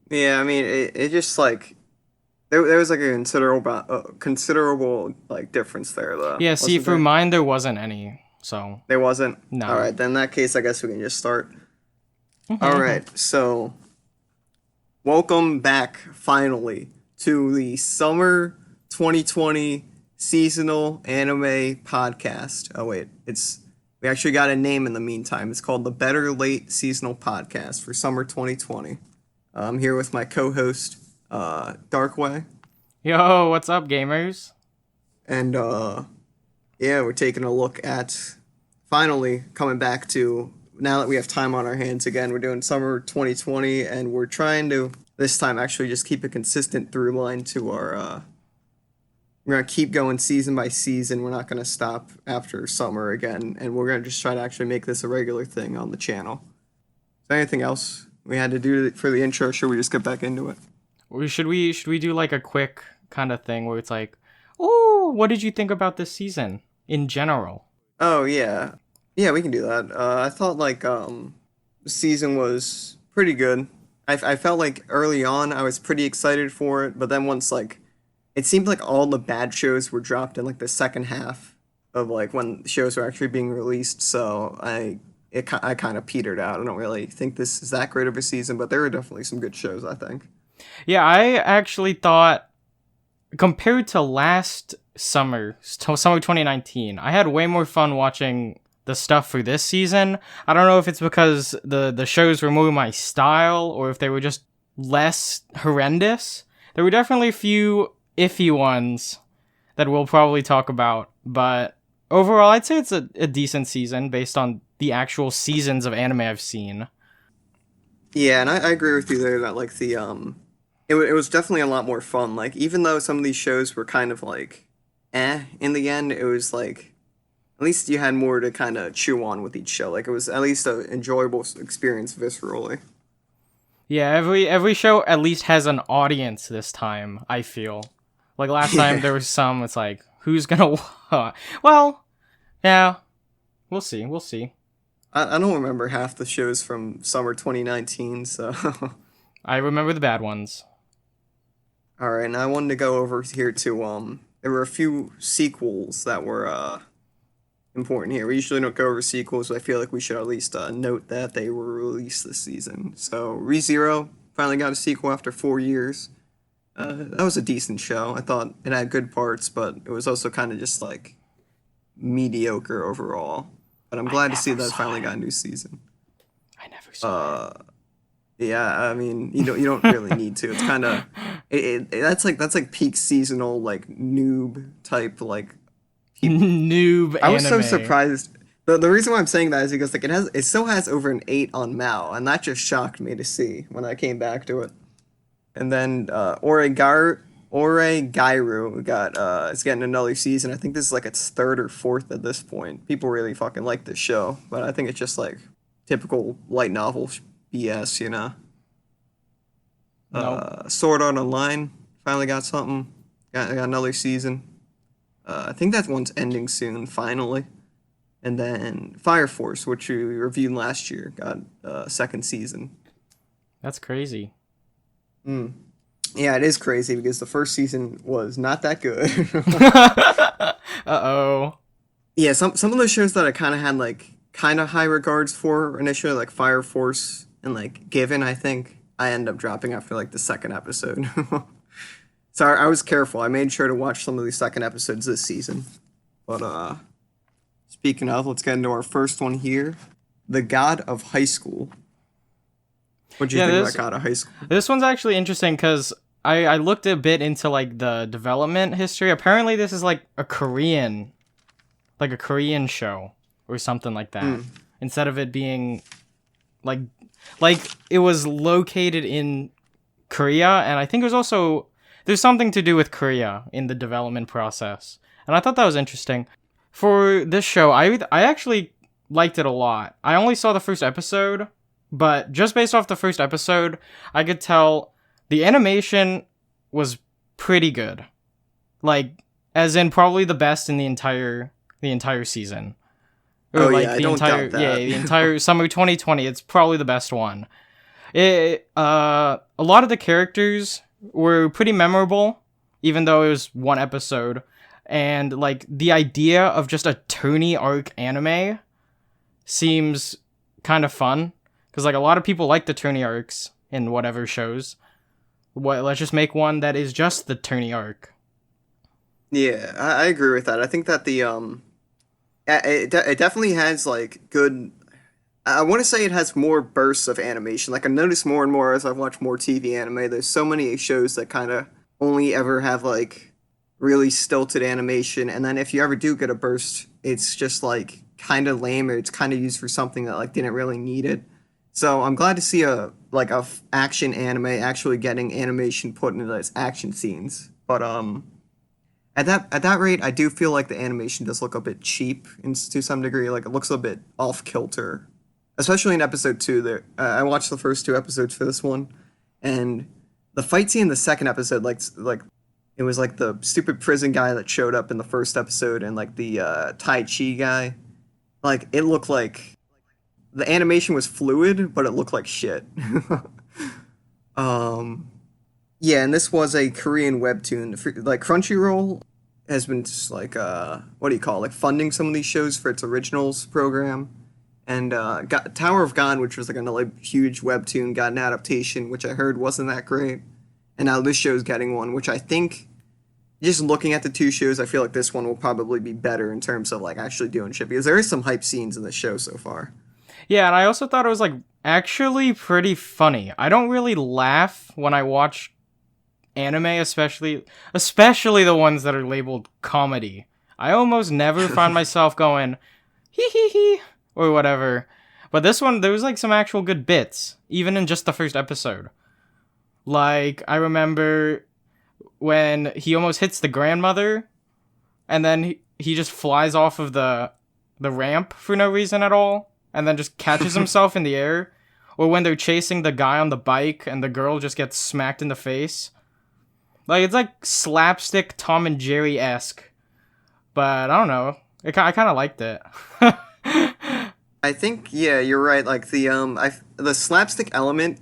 Yeah, I mean, it just like there was like a considerable like difference there, though, Yeah, see, wasn't for there? mine there wasn't any, so There wasn't. All no. right, then in that case, I guess we can just start. All Mhm. right, so welcome back finally to the summer 2020 seasonal anime podcast. Oh wait, it's we actually got a name in the meantime. It's called the Better Late Seasonal Podcast for summer 2020. I'm here with my co-host, Darkway, Yo, what's up, gamers? and yeah, we're taking a look at finally coming back to now that we have time on our hands again. We're doing summer 2020, and we're trying to this time actually just keep a consistent through line to our. We're gonna keep going season by season. We're not gonna stop after summer again, and we're gonna just try to actually make this a regular thing on the channel. Is there anything else we had to do for the intro? Or should we just get back into it? Should we do like a quick kind of thing where it's like, oh, what did you think about this season in general? Oh yeah, yeah, we can do that. I thought like the season was pretty good. I felt like early on I was pretty excited for it, but then once like it seemed like all the bad shows were dropped in like the second half of like when shows were actually being released. So I kind of petered out. I don't really think this is that great of a season, but there were definitely some good shows, I think. Yeah, I actually thought compared to last summer, summer 2019, I had way more fun watching the stuff for this season. I don't know if it's because the shows were more my style or if they were just less horrendous. There were definitely a few iffy ones that we'll probably talk about, but overall, I'd say it's a decent season based on the actual seasons of anime I've seen. Yeah, and I agree with you there that like it was definitely a lot more fun. Like even though some of these shows were kind of like in the end, it was like at least you had more to kind of chew on with each show. Like it was at least an enjoyable experience viscerally. Yeah, every show at least has an audience this time, I feel. Like last time Yeah. there was some it's like who's going to well, yeah, we'll see. We'll see. I don't remember half the shows from summer 2019, so I remember the bad ones. all right, and I wanted to go over here to there were a few sequels that were important here. We usually don't go over sequels, but I feel like we should at least note that they were released this season. So ReZero finally got a sequel after 4 years. That was a decent show. I thought it had good parts, but it was also kind of just like mediocre overall. But I'm I glad to see never that it saw finally it. got a new season. I never saw it. Uh, yeah, I mean, you don't really need to. It's kind of that's like peak seasonal like noob type like people. Noob I was so anime. surprised. The reason why I'm saying that is because like it still has over an 8 on Mao, and that just shocked me to see when I came back to it. And then Oregairu got it's getting another season. I think this is like its third or fourth at this point. People really fucking like this show, but I think it's just like typical light novel BS, you know. Nope. Sword Art Online finally got something. Got another season. I think that one's ending soon, finally. And then Fire Force, which we reviewed last year, got a second season. That's crazy. Mm. Yeah, it is crazy because the first season was not that good. Uh-oh. Yeah, some of those shows that I kind of had like kind of high regards for initially, like Fire Force and like Given, I think I end up dropping after like the second episode. So I was careful. I made sure to watch some of the second episodes this season. But speaking of, let's get into our first one here. The God of High School. What do you Yeah, think about this God of High School? this one's actually interesting because I looked a bit into like the development history. Apparently this is like a Korean show or something like that. Mm. Instead of it being like like it was located in Korea, and I think there's also there's something to do with Korea in the development process. And I thought that was interesting. For this show, I actually liked it a lot. I only saw the first episode, but just based off the first episode, I could tell the animation was pretty good. Like as in probably the best in the entire season. Or Oh like yeah, I don't doubt the that. entire summer 2020, it's probably the best one. A lot of the characters were pretty memorable, even though it was one episode. And like the idea of just a Tony arc anime seems kind of fun, because like a lot of people like the Tony arcs in whatever shows. Let's just make one that is just the Tony arc. Yeah, I agree with that. I think that it definitely has like good. I want to say it has more bursts of animation. Like I notice more and more as I've watched more TV anime. There's so many shows that kind of only ever have like really stilted animation, and then if you ever do get a burst, it's just like kind of lame, or it's kind of used for something that like didn't really need it. So I'm glad to see action anime actually getting animation put into its action scenes. But at that rate, I do feel like the animation does look a bit cheap to some degree. Like it looks a bit off kilter, especially in episode two. There, I watched the first two episodes for this one, and the fight scene in the second episode, like it was like the stupid prison guy that showed up in the first episode, and like the Tai Chi guy. Like it looked like the animation was fluid, but it looked like shit. um, yeah, and this was a Korean webtoon. Like Crunchyroll has been just like what do you call it? Like funding some of these shows for its originals program. And Tower of God, which was like another huge webtoon, got an adaptation, which I heard wasn't that great. And now this show's getting one, which I think, just looking at the two shows, I feel like this one will probably be better in terms of like actually doing shit, because there is some hype scenes in the show so far. Yeah, and I also thought it was like actually pretty funny. I don't really laugh when I watch anime, especially the ones that are labeled comedy. I almost never find myself going hee hee hee or whatever. But this one, there was like some actual good bits, even in just the first episode. Like I remember when he almost hits the grandmother, and then he just flies off of the ramp for no reason at all, and then just catches himself in the air. Or when they're chasing the guy on the bike and the girl just gets smacked in the face. Like, it's like slapstick Tom and Jerry-esque. But I don't know. I kind of liked it. I think, yeah, you're right. Like the slapstick element,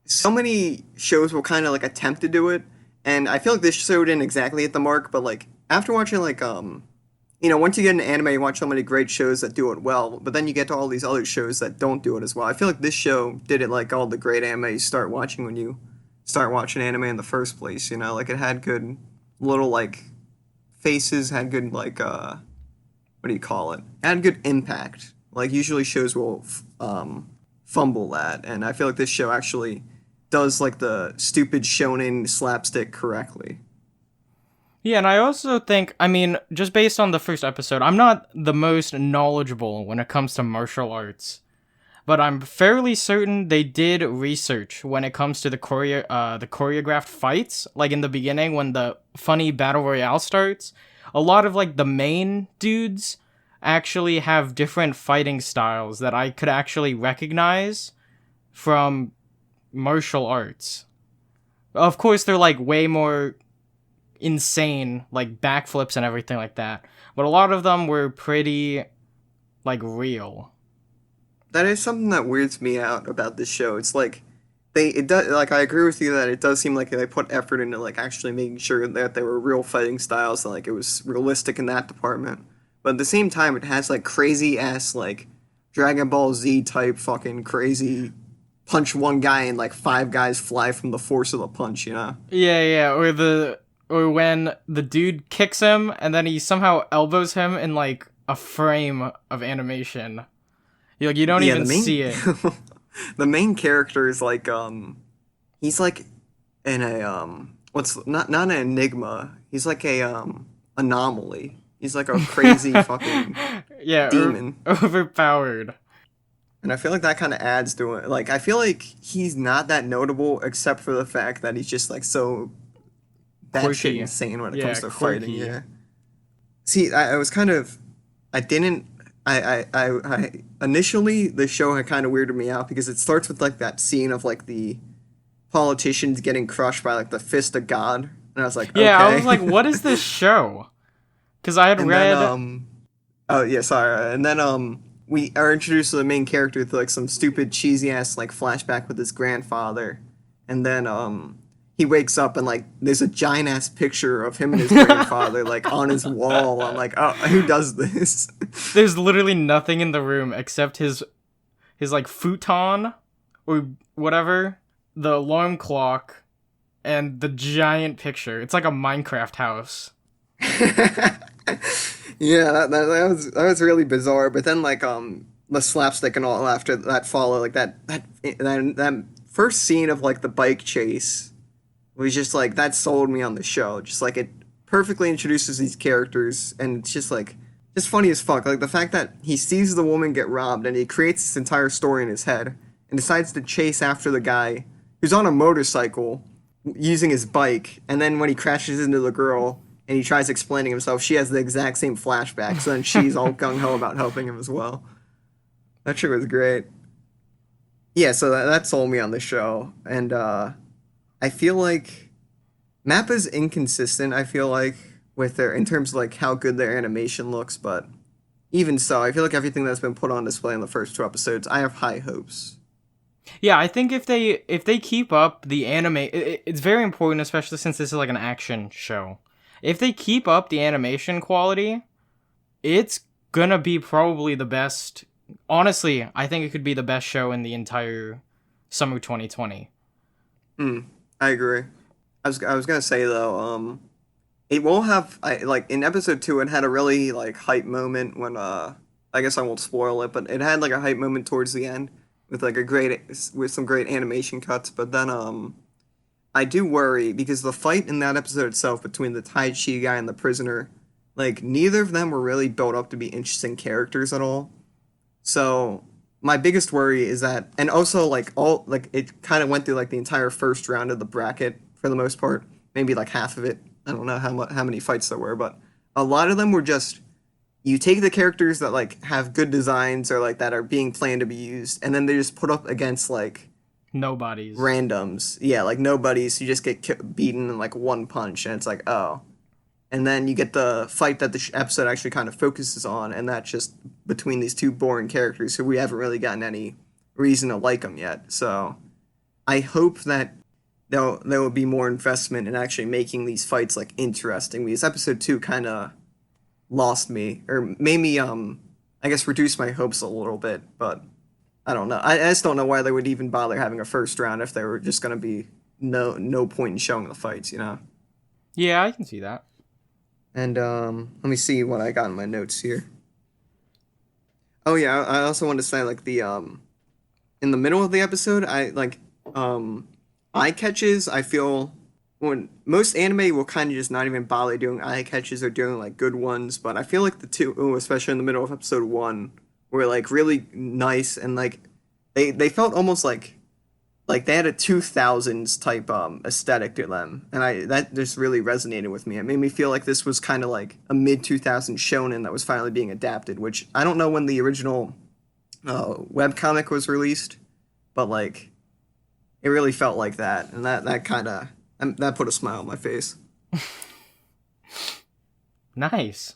so many shows will kind of like attempt to do it, and I feel like this show didn't exactly hit the mark. But like after watching once you get an anime, you watch so many great shows that do it well, but then you get to all these other shows that don't do it as well. I feel like this show did it like all the great anime you start watching when you start watching anime in the first place. You know, like it had good little like faces, had good like what do you call it? Had good impact. Like usually shows will fumble that, and I feel like this show actually does like the stupid shonen slapstick correctly. Yeah, and I also think, I mean, just based on the first episode, I'm not the most knowledgeable when it comes to martial arts, but I'm fairly certain they did research when it comes to the choreographed fights. Like in the beginning, when the funny battle royale starts, a lot of like the main dudes actually have different fighting styles that I could actually recognize from martial arts. Of course, they're like way more insane, like backflips and everything like that, but a lot of them were pretty like real. That is something that weirds me out about this show. It's like it does, like I agree with you that it does seem like they put effort into like actually making sure that they were real fighting styles and like it was realistic in that department. But at the same time, it has like crazy ass like Dragon Ball Z type fucking crazy punch one guy and like five guys fly from the force of the punch. You know? Yeah, or when the dude kicks him and then he somehow elbows him in like a frame of animation. You don't even see it. The main character is like he's like in a what's not an enigma. He's like a anomaly. He's like a crazy fucking Yeah, demon. overpowered. And I feel like that kind of adds to it. Like I feel like he's not that notable except for the fact that he's just like so batshit insane when it comes to quirky. fighting. Yeah. See, I was kind of I didn't I initially the show had kind of weirded me out because it starts with like that scene of like the politicians getting crushed by like the fist of God, and I was like, yeah, okay. I was like, what is this show? Because I had and read. Then, oh yeah, sorry. And then we are introduced to the main character with like some stupid cheesy ass like flashback with his grandfather, and then he wakes up and like there's a giant ass picture of him and his grandfather like on his wall. I'm like, oh, who does this? There's literally nothing in the room except his like futon or whatever, the alarm clock, and the giant picture. It's like a Minecraft house. Yeah, that was really bizarre. But then like the slapstick and all after that follow like that first scene of like the bike chase was just like that sold me on the show. Just like it perfectly introduces these characters and it's just like just funny as fuck. Like the fact that he sees the woman get robbed and he creates this entire story in his head and decides to chase after the guy who's on a motorcycle using his bike, and then when he crashes into the girl and he tries explaining himself, she has the exact same flashback, so then she's all gung-ho about helping him as well. That shit was great. Yeah, so that sold me on the show, and I feel like Mappa's inconsistent, I feel like, with their, in terms of like how good their animation looks, but even so, I feel like everything that's been put on display in the first two episodes, I have high hopes. Yeah, I think if they keep up the it's very important, especially since this is like an action show. If they keep up the animation quality, it's gonna be probably the best. Honestly, I think it could be the best show in the entire summer 2020. I agree. I was gonna say though, it won't have like in episode two, it had a really like hype moment when I guess I won't spoil it, but it had like a hype moment towards the end with like a great with some great animation cuts. But then I do worry because the fight in that episode itself between the Tai Chi guy and the prisoner, like neither of them were really built up to be interesting characters at all. So my biggest worry is that, and also like all like it kind of went through like the entire first round of the bracket for the most part, maybe like half of it. I don't know how many fights there were, but a lot of them were just you take the characters that like have good designs or like that are being planned to be used, and then they just put up against like Nobody's. randoms. Yeah, like nobodies. You just get beaten in like one punch, and it's like oh. And then you get the fight that the episode actually kind of focuses on, and that's just between these two boring characters who we haven't really gotten any reason to like them yet. So I hope that there will be more investment in actually making these fights like interesting. Because episode two kind of lost me or made me I guess reduce my hopes a little bit. But I don't know. I just don't know why they would even bother having a first round if there were just gonna be no point in showing the fights. You know. Yeah, I can see that. And let me see what I got in my notes here. Oh yeah, I also want to say like the in the middle of the episode, I like eye catches. I feel when most anime will kind of just not even bother doing eye catches or doing like good ones, but I feel like the two, especially in the middle of episode one, were like really nice and like they felt almost like they had a 2000s type aesthetic to them, and I that just really resonated with me. It made me feel like this was kind of like a mid 2000s shonen that was finally being adapted, which I don't know when the original webcomic was released, but like it really felt like that, and that kind of that put a smile on my face. Nice.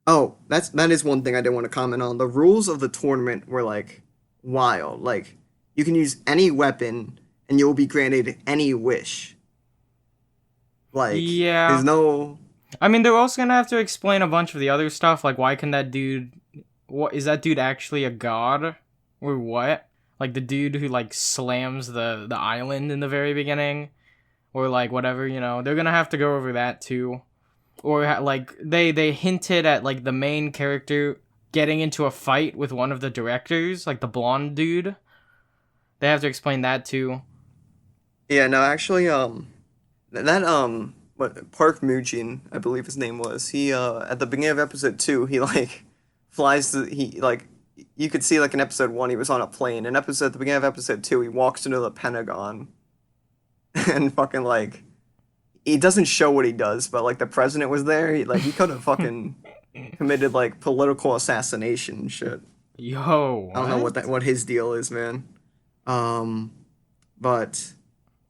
Oh, that is one thing I did want to comment on. The rules of the tournament were like wild. Like you can use any weapon and you'll be granted any wish. Like there's Yeah. no I mean, they're also gonna have to explain a bunch of the other stuff, like why can that dude... What is that dude actually a god? Or what? Like the dude who like slams the island in the very beginning? Or like whatever, you know. They're gonna have to go over that too. Or like they hinted at like the main character getting into a fight with one of the directors, like the blonde dude. They have to explain that too. yeah, no, actually that what Park Mujin, I believe his name was. He at the beginning of episode 2, he like he like you could see like in episode 1 he was on a plane. In episode at the beginning of episode 2, he walks into the Pentagon and fucking like he doesn't show what he does, but like the president was there. He could have fucking committed like political assassination and shit. Yo, I don't know what? what his deal is, man. Um, but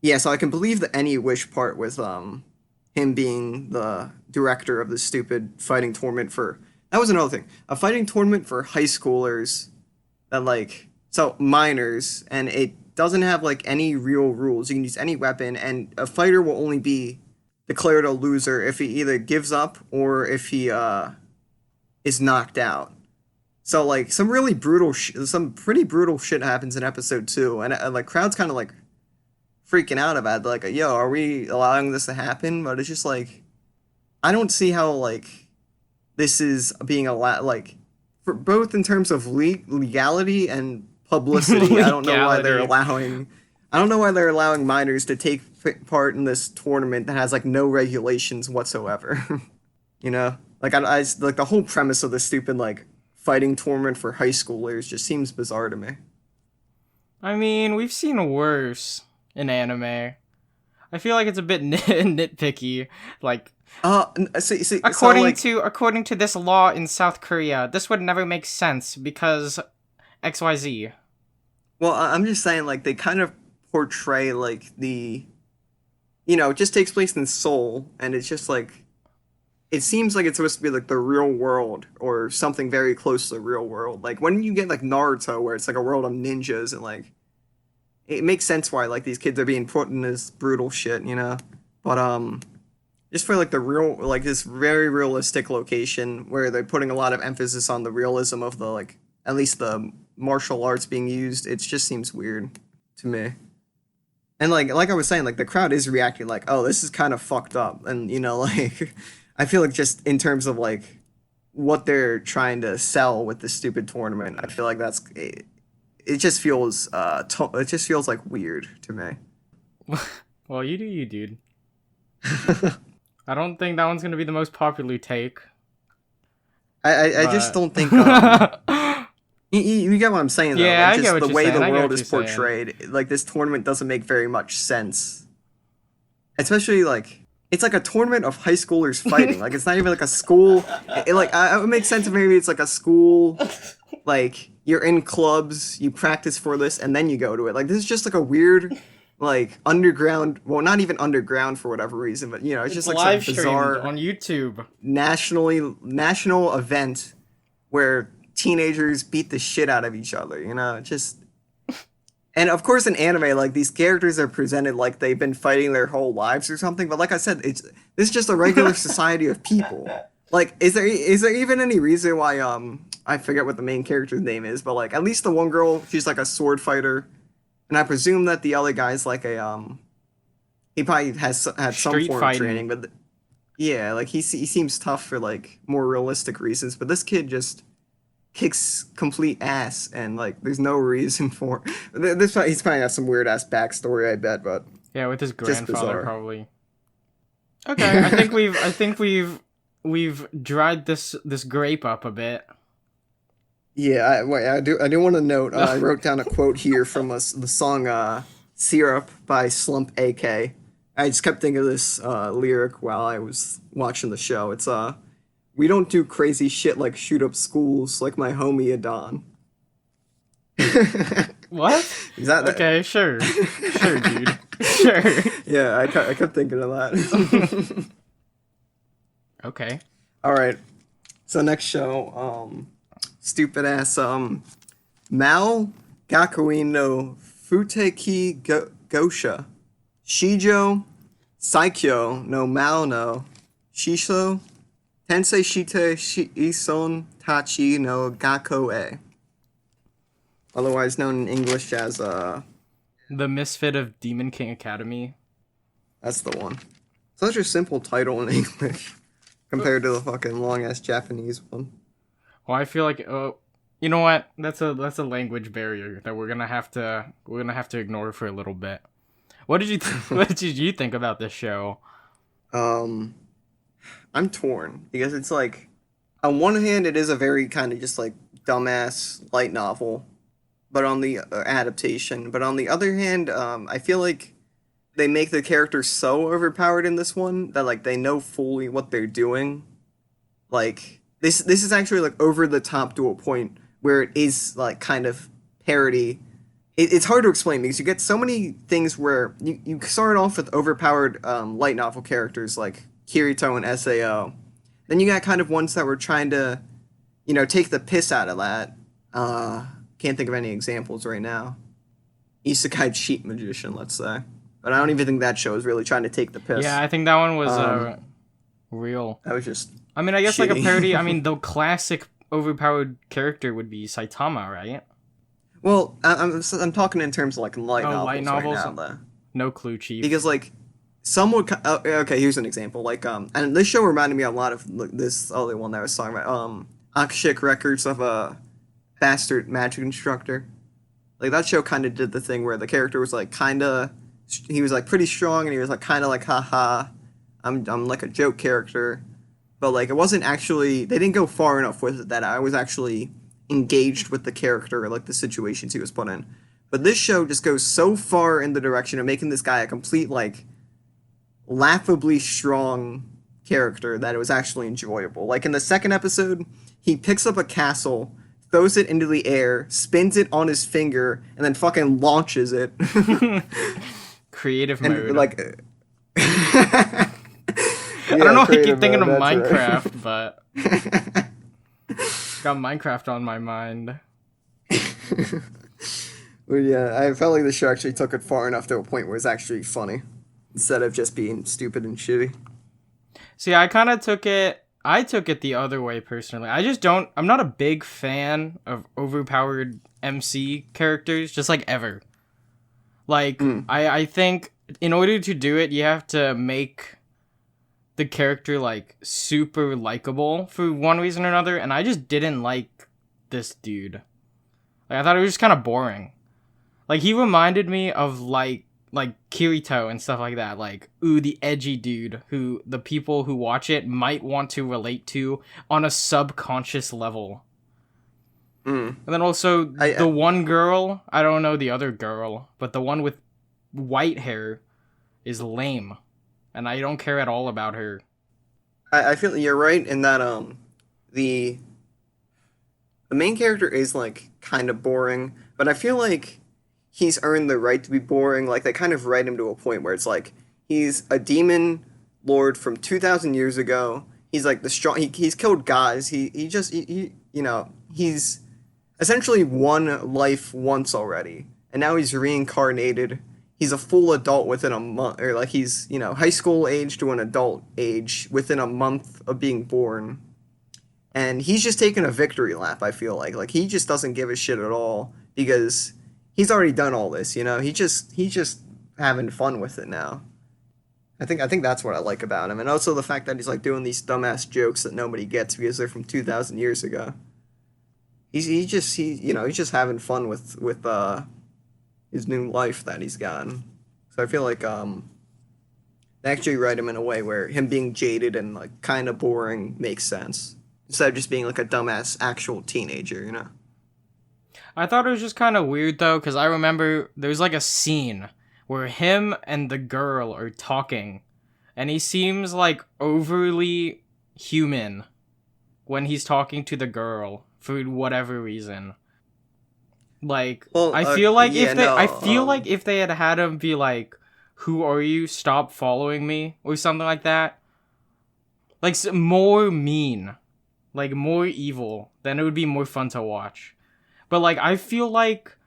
yeah, so I can believe the any wish part with him being the director of the stupid fighting tournament for that was another thing. A fighting tournament for high schoolers that like so minors, and it doesn't have like any real rules. You can use any weapon, and a fighter will only be declared a loser if he either gives up or if he is knocked out. So like some pretty brutal shit happens in episode 2, and like crowds kind of like freaking out about it. Like, yo, are we allowing this to happen? But it's just like I don't see how like this is being allowed, like for both in terms of legality and publicity. I don't know why they're allowing. I don't know why they're allowing minors to take part in this tournament that has like no regulations whatsoever. You know, like I like the whole premise of this stupid like fighting tournament for high schoolers just seems bizarre to me. I mean, we've seen worse in anime. I feel like it's a bit nitpicky. Like, according to this law in South Korea, this would never make sense because XYZ. Well, I'm just saying, like, they kind of portray like it just takes place in Seoul, and it's just like it seems like it's supposed to be like the real world or something very close to the real world. Like when you get like Naruto, where it's like a world of ninjas, and like it makes sense why like these kids are being put in this brutal shit, you know. But just for like the real, like this very realistic location where they're putting a lot of emphasis on the realism of the like at least the martial arts being used, it just seems weird to me. And like I was saying, like the crowd is reacting like, oh, this is kind of fucked up, and like. I feel like just in terms of like what they're trying to sell with this stupid tournament, I feel like it just feels it just feels like weird to me. Well, you do you, dude. I don't think that one's gonna be the most popular take. I just don't think you get what I'm saying though. Yeah, like, just I get what the way saying. the world is portrayed, like this tournament doesn't make very much sense. Especially like it's like a tournament of high schoolers fighting. Like it's not even like a school. It would make sense if maybe it's like a school. Like you're in clubs, you practice for this, and then you go to it. Like this is just like a weird, like underground. Well, not even underground for whatever reason, but it's just like live some bizarre on YouTube national event where teenagers beat the shit out of each other. Just. And of course, in anime, like these characters are presented like they've been fighting their whole lives or something. But like I said, this is just a regular society of people. Like, is there even any reason why I forget what the main character's name is, but like at least the one girl, she's like a sword fighter, and I presume that the other guy's like a he probably had some Street form fighting. of training, but yeah, like he seems tough for like more realistic reasons. But this kid just kicks complete ass, and like there's no reason for this. He's probably got some weird ass backstory, I bet. But yeah, with his grandfather probably. Okay, I think we've dried this gigrape up a bit. Yeah, I do want to note. I wrote down a quote here from the song "Syrup" by Slump AK. I just kept thinking of this lyric while I was watching the show. It's we don't do crazy shit like shoot up schools like my homie Adon. What? Is that okay? Sure, dude. Sure. Yeah, I kept thinking of that. Okay. All right. So next show, stupid ass Mao Gakuin no Futeki Gosha Shijo Saikyo no Mao no Shisho Tensei Shite Ison Tachi no Gakko-e. Otherwise known in English as The Misfit of Demon King Academy. That's the one. Such a simple title in English compared to the fucking long ass Japanese one. Well, I feel like you know what? That's a language barrier that we're gonna have to ignore for a little bit. What did you think about this show? I'm torn because it's like, on one hand, it is a very kind of just like dumbass light novel, but on the adaptation. But on the other hand, I feel like they make the characters so overpowered in this one that like they know fully what they're doing. Like this is actually like over the top to a point where it is like kind of parody. It's hard to explain because you get so many things where you start off with overpowered light novel characters like Kirito and SAO. Then you got kind of ones that were trying to take the piss out of that. Can't think of any examples right now. Isekai cheat magician, let's say. But I don't even think that show is really trying to take the piss. Yeah, I think that one was Um, real. that was just I mean, I guess like a parody. shitty. I mean, the classic overpowered character would be Saitama, right? Well, I'm talking in terms of like light Oh, light novels right novels. now, though. No clue, Chief. Because like some would okay, here's an example. Like and this show reminded me a lot of this other one that I was talking about. Akashic Records of a bastard magic instructor. Like that show kind of did the thing where the character was like kind of he was like pretty strong and he was like kind of like haha, I'm like a joke character, but like it wasn't actually they didn't go far enough with it that I was actually engaged with the character or like the situations he was put in. But this show just goes so far in the direction of making this guy a complete like laughably strong character that it was actually enjoyable. Like in the second episode, he picks up a castle, throws it into the air, spins it on his finger, and then fucking launches it. Creative and mode. like I don't know why I keep creative thinking of mode, that's Minecraft, but got Minecraft on my mind. Well, yeah, I felt like the show actually took it far enough to a point where it's actually funny instead of just being stupid and shitty. See, I took it the other way personally. I'm not a big fan of overpowered MC characters, just like ever. Like, I think in order to do it, you have to make the character like super likable for one reason or another, and I just didn't like this dude. Like, I thought it was just kind of boring. Like, he reminded me of like Kirito and stuff like that. Like, ooh, the edgy dude who the people who watch it might want to relate to on a subconscious level. And then also the one girl, I don't know the other girl, but the one with white hair is lame, and I don't care at all about her. I feel you're right in that the the main character is like kind of boring, but I feel like he's earned the right to be boring. Like they kind of write him to a point where it's like he's a demon lord from 2,000 years ago. He's like the strong. He's killed gods. He just he's essentially won life once already, and now he's reincarnated. He's a full adult within a month, or like he's high school age to an adult age within a month of being born, and he's just taking a victory lap. I feel like he just doesn't give a shit at all because he's already done all this. He's just having fun with it now. I think that's what I like about him, and also the fact that he's like doing these dumbass jokes that nobody gets because they're from 2,000 years ago. He's just having fun with his new life that he's gotten. So I feel like they actually write him in a way where him being jaded and like kind of boring makes sense instead of just being like a dumbass actual teenager. I thought it was just kind of weird though, because I remember there's like a scene where him and the girl are talking, and he seems like overly human when he's talking to the girl for whatever reason. Like, Well, I feel like yeah, no, if they had him be like, "Who are you? Stop following me," or something like that, like more mean, like more evil, then it would be more fun to watch. But like, I feel like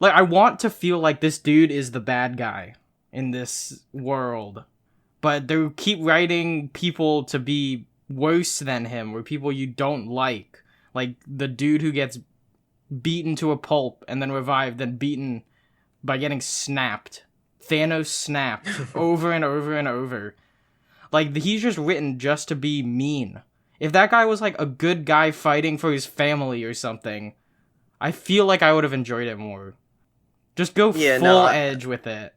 I want to feel like this dude is the bad guy in this world, but they keep writing people to be worse than him, or people you don't like the dude who gets beaten to a pulp and then revived, then beaten by getting snapped. Thanos snapped over and over and over. Like, he's just written just to be mean. If that guy was like a good guy fighting for his family or something, I feel like I would have enjoyed it more. Just go full edge with it.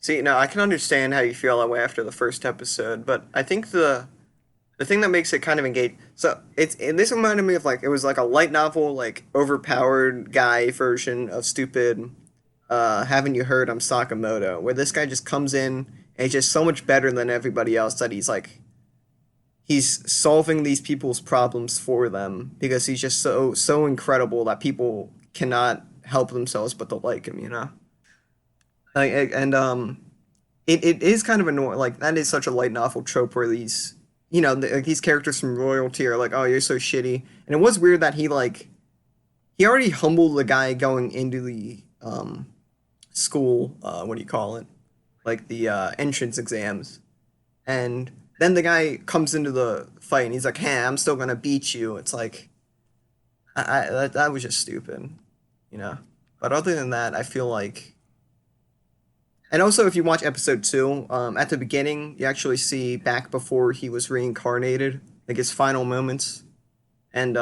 See, no, I can understand how you feel that way after the first episode, but I think the thing that makes it kind of engage. So this reminded me of like it was like a light novel, like overpowered guy version of stupid. Haven't you heard I'm Sakamoto? Where this guy just comes in and he's just so much better than everybody else that he's solving these people's problems for them because he's just so incredible that people cannot help themselves but to like him. Like, and it is kind of annoying. Like that is such a light novel trope where these like these characters from royalty are like, oh, you're so shitty. And it was weird that he already humbled the guy going into the school. What do you call it? Like the entrance exams, and then the guy comes into the fight and he's like, "Hey, I'm still gonna beat you." It's like, that was just stupid, you know. But other than that, I feel like, and also if you watch episode two, at the beginning you actually see back before he was reincarnated, like his final moments, and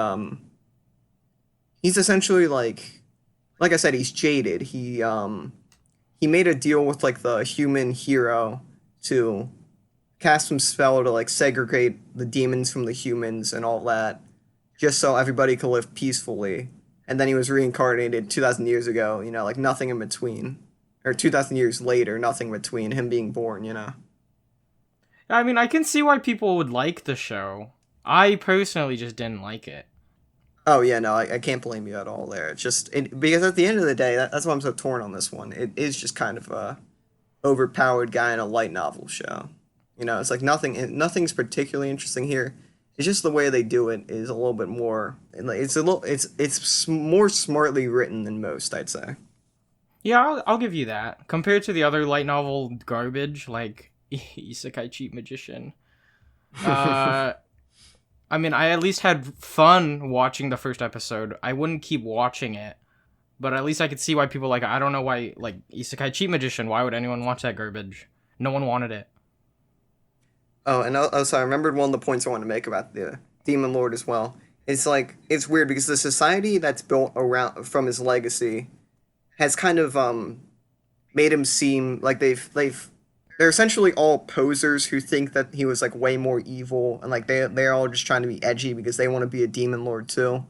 he's essentially like I said, he's jaded. He made a deal with like the human hero to cast some spell to like segregate the demons from the humans and all that, just so everybody could live peacefully. And then he was reincarnated 2,000 years ago. Like nothing in between, or 2,000 years later, nothing between him being born. I mean, I can see why people would like the show. I personally just didn't like it. Oh yeah, no, I can't blame you at all there. It's just because at the end of the day, that's why I'm so torn on this one. It is just kind of a overpowered guy in a light novel show. It's like nothing's particularly interesting here. It's just the way they do it is a little bit more. It's more smartly written than most, I'd say. Yeah, I'll give you that. Compared to the other light novel garbage, like Isekai Cheat Magician. Uh, I mean, I at least had fun watching the first episode. I wouldn't keep watching it, but at least I could see why people like. I don't know why, like Isekai Cheat Magician. Why would anyone watch that garbage? No one wanted it. Oh, and also I remembered one of the points I wanted to make about the Demon Lord as well. It's like it's weird because the society that's built around from his legacy has kind of made him seem like they're essentially all posers who think that he was like way more evil, and like they're all just trying to be edgy because they want to be a demon lord too.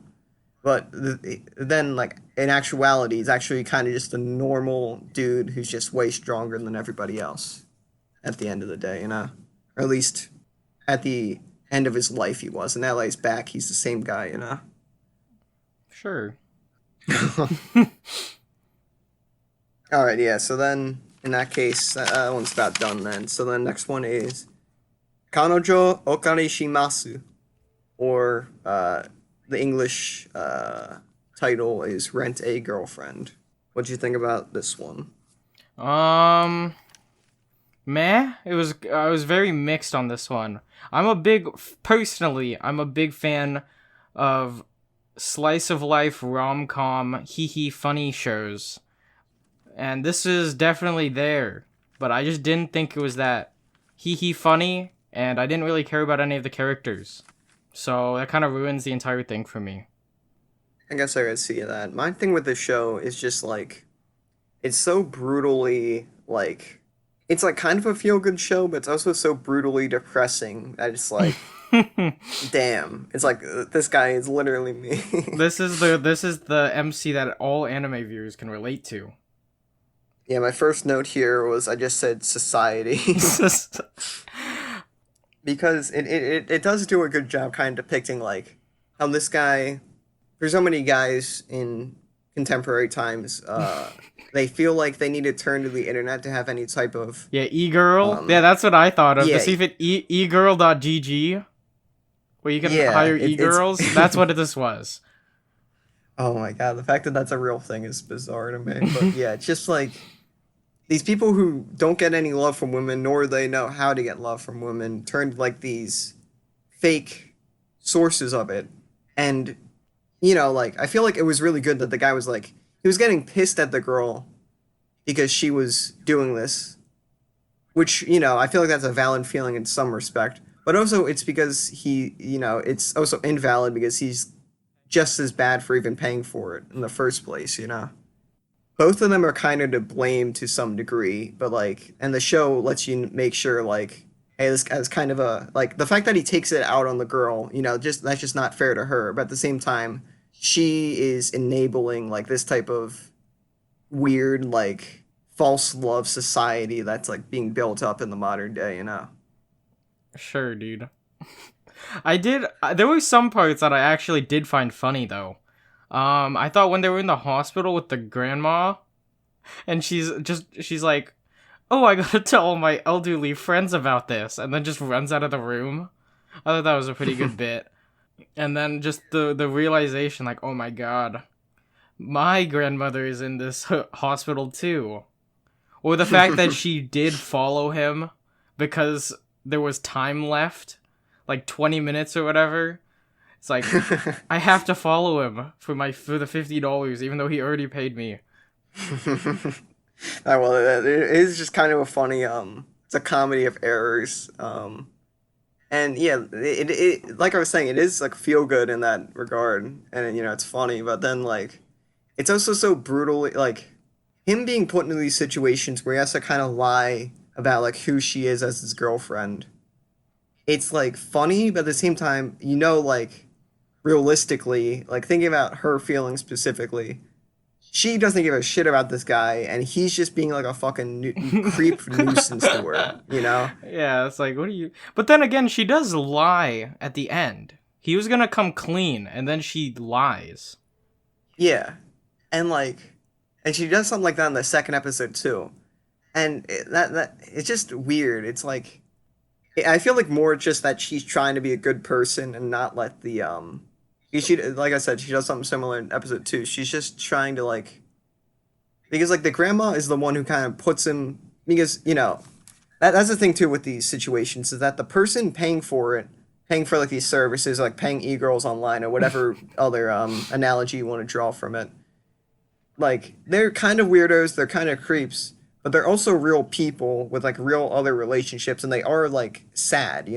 But then like in actuality, he's actually kind of just a normal dude who's just way stronger than everybody else at the end of the day, or at least at the end of his life he was. And now that he's back, he's the same guy. Sure. All right, yeah. So then, in that case, that one's about done then. So then, next one is Kanojo okare shimasu, or the English title is Rent a Girlfriend. What do you think about this one? Meh. I was very mixed on this one. I'm a big fan of slice of life rom-com hee funny shows. And this is definitely there, but I just didn't think it was that hee funny, and I didn't really care about any of the characters. So that kind of ruins the entire thing for me. I guess I could see that. My thing with this show is just like it's so brutally like it's like kind of a feel good show, but it's also so brutally depressing that it's like damn. It's like this guy is literally me. This is the MC that all anime viewers can relate to. Yeah, my first note here was I just said society. Because it does do a good job kind of depicting like how this guy, for so many guys in contemporary times, they feel like they need to turn to the internet to have any type of e-girl. Yeah, that's what I thought of. Yeah, to see if it egirl.gg, where you can hire e-girls. That's what this was. Oh my god, the fact that that's a real thing is bizarre to me. But yeah, it's just like these people who don't get any love from women, nor they know how to get love from women, turned like these fake sources of it. And, like, I feel like it was really good that the guy was like, he was getting pissed at the girl because she was doing this, which, I feel like that's a valid feeling in some respect. But also it's because it's also invalid because he's just as bad for even paying for it in the first place. Both of them are kind of to blame to some degree, but like, and the show lets you make sure like, hey, this guy's kind of like the fact that he takes it out on the girl, just that's just not fair to her. But at the same time, she is enabling like this type of weird like false love society that's like being built up in the modern day. Sure, dude. There were some parts that I actually did find funny though. I thought when they were in the hospital with the grandma, and she's like, "Oh, I gotta tell all my elderly friends about this," and then just runs out of the room. I thought that was a pretty good bit. And then just the realization, like, oh my god, my grandmother is in this hospital too. Or the fact that she did follow him because there was time left, like 20 minutes or whatever. It's like, I have to follow him for the $50, even though he already paid me. Well, it is just kind of a funny it's a comedy of errors. And yeah, it like I was saying, it is like feel good in that regard, and it's funny, but then like it's also so brutally like him being put into these situations where he has to kind of lie about like who she is as his girlfriend. It's like funny, but at the same time, like realistically, like thinking about her feelings specifically, she doesn't give a shit about this guy, and he's just being like a fucking creep nuisance to her, Yeah, it's like, what do you... But then again, she does lie at the end. He was gonna come clean, and then she lies. Yeah. And like, and she does something like that in the second episode too. And that it's just weird. It's like, I feel like more just that she's trying to be a good person and not let the she like I said, she does something similar in episode 2. She's just trying to like, because like the grandma is the one who kind of puts him, because that's the thing too with these situations, is that the person paying for like these services, like paying e-girls online or whatever other analogy you want to draw from it, like they're kind of weirdos, they're kind of creeps, but they're also real people with like real other relationships, and they are like sad,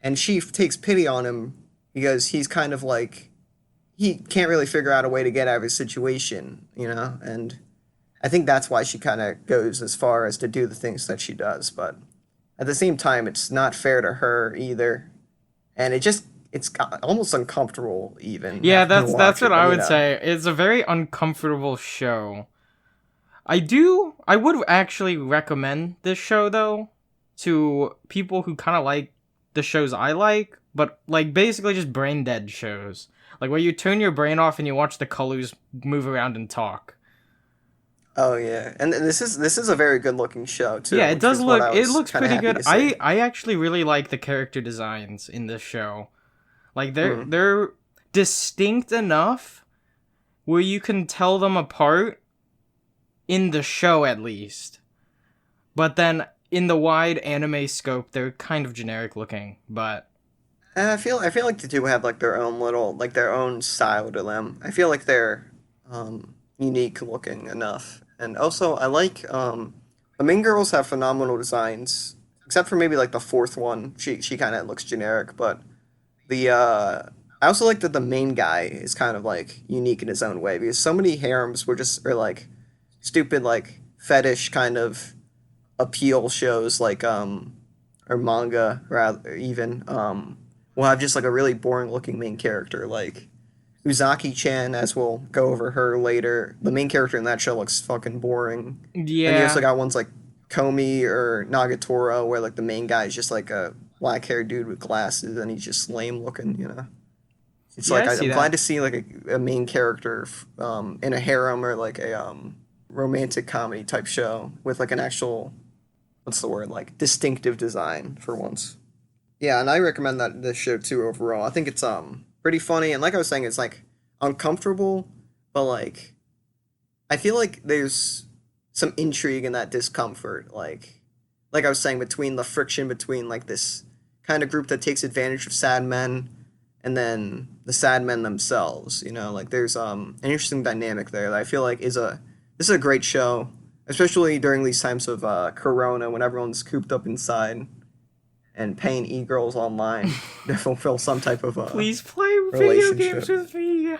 and she takes pity on him because he's kind of like, he can't really figure out a way to get out of his situation, and I think that's why she kind of goes as far as to do the things that she does. But at the same time, it's not fair to her either, and it's almost uncomfortable even. Yeah, having to that's watch what it, I but, would say. It's a very uncomfortable show. I would actually recommend this show though to people who kind of like the shows I like, but like basically just brain dead shows. Like where you turn your brain off and you watch the colors move around and talk. Oh yeah, and this is a very good looking show too. Yeah, it Which does is what look, I it was looks kind of pretty happy good. to see. I actually really like the character designs in this show. Like Mm. they're distinct enough where you can tell them apart in the show at least. But then in the wide anime scope, they're kind of generic looking, but I feel like they do have like their own little, like their own style to them. I feel like they're unique looking enough, and also I like the main girls have phenomenal designs, except for maybe like the fourth one. She kind of looks generic, but the I also like that the main guy is kind of like unique in his own way, because so many harems are like stupid like fetish kind of appeal shows, like or manga rather even will have just like a really boring looking main character, like Uzaki-chan, as we'll go over her later. The main character in that show looks fucking boring. And you also yeah. got ones like Komi or Nagatoro, where like the main guy is just like a black haired dude with glasses, and he's just lame looking. It's Yeah, like I see I'm glad that. to see like a main character in a harem or like a romantic comedy type show with like an actual, what's the word, like distinctive design for once. Yeah, and I recommend that this show too overall. I think it's pretty funny, and like I was saying, it's like uncomfortable, but like I feel like there's some intrigue in that discomfort, like I was saying, between the friction between like this kind of group that takes advantage of sad men and then the sad men themselves, like there's an interesting dynamic there that I feel like this is a great show, especially during these times of corona when everyone's cooped up inside and paying e-girls online to fulfill some type of Please play video games relationship. with me.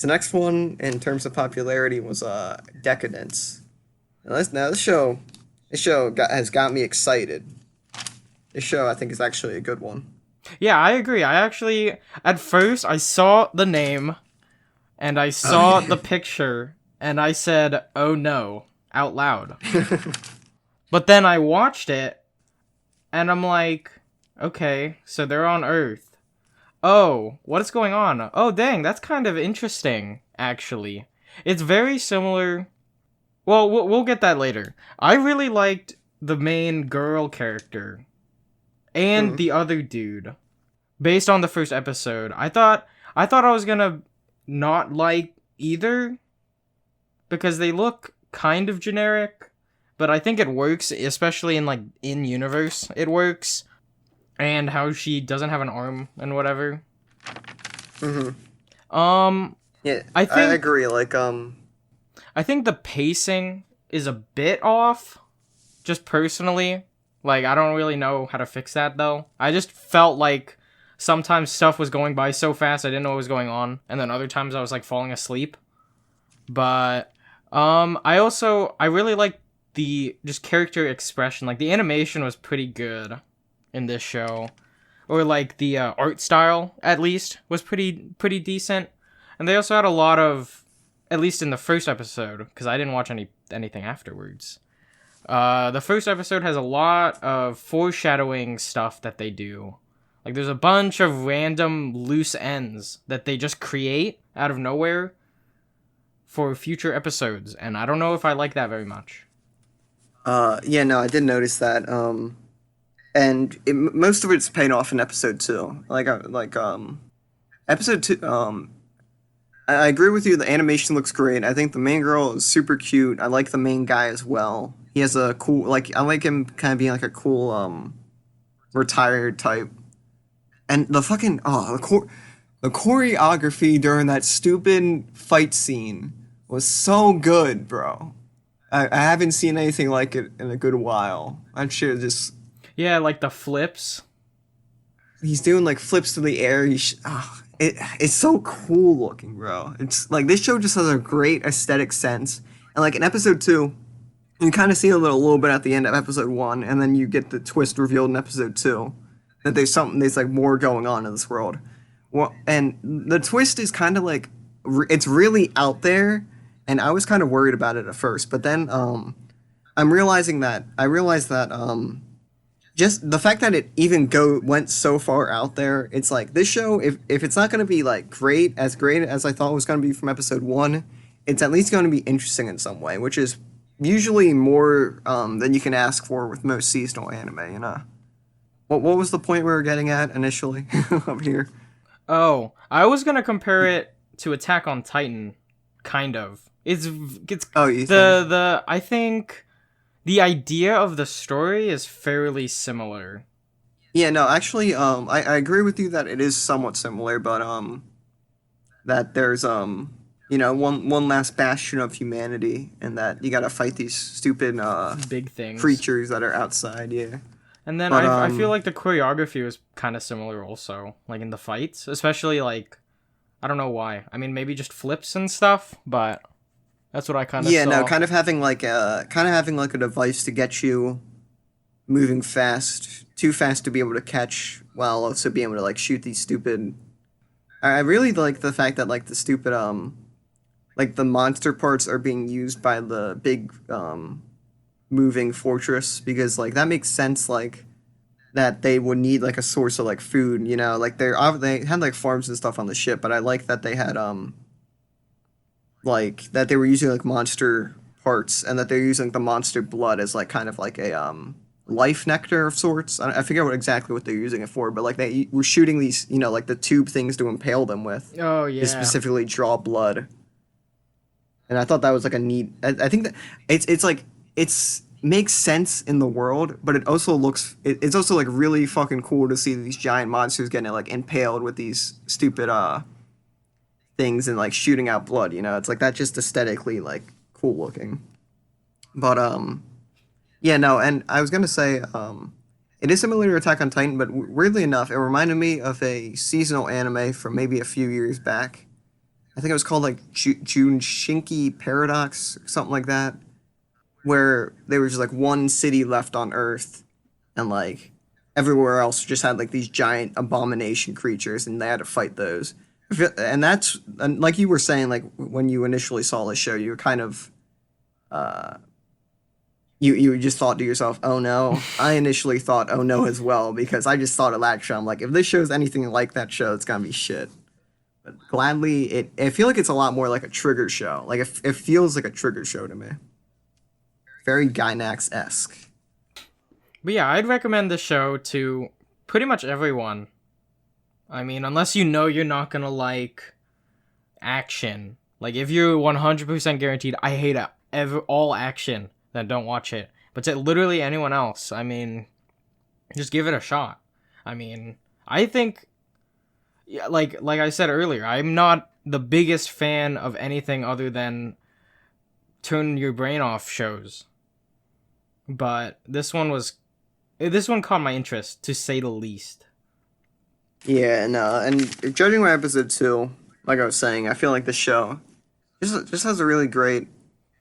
The next one in terms of popularity was Deca-Dence. Now this show has got me excited. This show I think is actually a good one. Yeah, I agree. I actually, at first, I saw the name and I Oh saw yeah. the picture and I said, "Oh no," out loud. But then I watched it and I'm like, okay, so they're on Earth. Oh, what is going on? Oh, dang, that's kind of interesting, actually. It's very similar. Well, we'll get that later. I really liked the main girl character and Mm. the other dude based on the first episode. I thought I was gonna not like either because they look kind of generic, but I think it works, especially in like in universe. It works, and how she doesn't have an arm and whatever. Hmm. Um, Yeah, I I think agree. Like, I think the pacing is a bit off, just personally. Like, I don't really know how to fix that, though. I just felt like sometimes stuff was going by so fast I didn't know what was going on, and then other times I was, like, falling asleep. But, I really like the, just character expression. Like, the animation was pretty good in this show. Or, like, the art style, at least, was pretty decent. And they also had a lot of, at least in the first episode, because I didn't watch anything afterwards. The first episode has a lot of foreshadowing stuff that they do. Like, there's a bunch of random loose ends that they just create out of nowhere for future episodes, and I don't know if I like that very much. yeah, no, I did notice that. And most of it's paying off in episode two. Episode two. I agree with you. The animation looks great. I think the main girl is super cute. I like the main guy as well. He has a cool, like, I like him kind of being like a cool, retired type. And the fucking, the choreography during that stupid fight scene was so good, bro. I haven't seen anything like it in a good while. That shit just, Yeah, like the flips. he's doing like flips to the air. It's so cool looking, bro. It's like this show just has a great aesthetic sense. And like in episode two, you kind of see a little bit at the end of episode one, and then you get the twist revealed in episode two that there's like more going on in this world. Well, and the twist is kind of like it's really out there, and I was kind of worried about it at first, but then I realized that just the fact that it even go went so far out there, it's like this show, if it's not going to be like great as I thought it was going to be from episode one, it's at least going to be interesting in some way, which is usually more than you can ask for with most seasonal anime. What was the point we were getting at initially up here? Oh, I was gonna compare it to Attack on Titan, kind of. It's Oh, you think? I think the idea of the story is fairly similar. Yeah, no, actually, I agree with you that it is somewhat similar, but that there's one last bastion of humanity, and that you gotta fight these stupid Big things. creatures that are outside. Yeah, And then but I feel like the choreography was kind of similar also, like in the fights, especially like I don't know why. I mean, maybe just flips and stuff, but that's what I kind of yeah, no, saw. kind of having like a device to get you moving fast, too fast to be able to catch, while also being able to like shoot these stupid. I really like the fact that like the stupid like the monster parts are being used by the big moving fortress, because like that makes sense, like that they would need like a source of like food, like they had like farms and stuff on the ship, but I like that they had like that they were using like monster parts, and that they're using the monster blood as like kind of like a life nectar of sorts. I forget exactly what they're using it for, but like they were shooting these, like the tube things to impale them with, Oh to yeah. specifically draw blood. And I thought that was like a neat. I think that it's like it's makes sense in the world, but it's also like really fucking cool to see these giant monsters getting like impaled with these stupid things and like shooting out blood. It's like that just aesthetically like cool looking. But yeah, no, and I was gonna say it is similar to Attack on Titan, but weirdly enough, it reminded me of a seasonal anime from maybe a few years back. I think it was called like Junshinki Paradox or something like that, where there was just like one city left on Earth, and like everywhere else just had like these giant abomination creatures, and they had to fight those. And that's, and like you were saying, like when you initially saw the show, you were kind of you just thought to yourself, oh no. I initially thought, oh no, as well, because I just thought of that show. I'm like, if this show's anything like that show, it's gonna be shit. But gladly, I feel like it's a lot more like a Trigger show. Like it feels like a Trigger show to me. Very Gynax esque. But yeah, I'd recommend this show to pretty much everyone. I mean, unless you know you're not gonna like action. Like, if you're 100% guaranteed, I hate all action, then don't watch it. But to literally anyone else, I mean, just give it a shot. I mean, I think, yeah, like I said earlier, I'm not the biggest fan of anything other than turn your brain off shows. But this one caught my interest, to say the least. Yeah, and judging by episode 2, like I was saying, I feel like the show just has a really great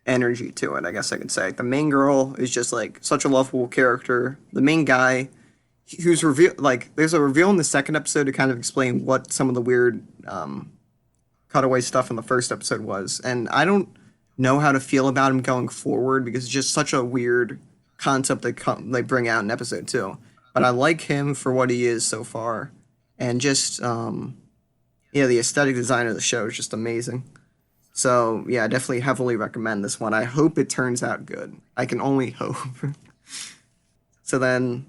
energy to it, I guess I could say. The main girl is just like such a lovable character. The main guy, who's revealed, like, there's a reveal in the second episode to kind of explain what some of the weird cutaway stuff in the first episode was, and I don't know how to feel about him going forward because it's just such a weird concept they bring out in episode 2. But I like him for what he is so far, and just the aesthetic design of the show is just amazing. So yeah, I definitely heavily recommend this one. I hope it turns out good. I can only hope. So then,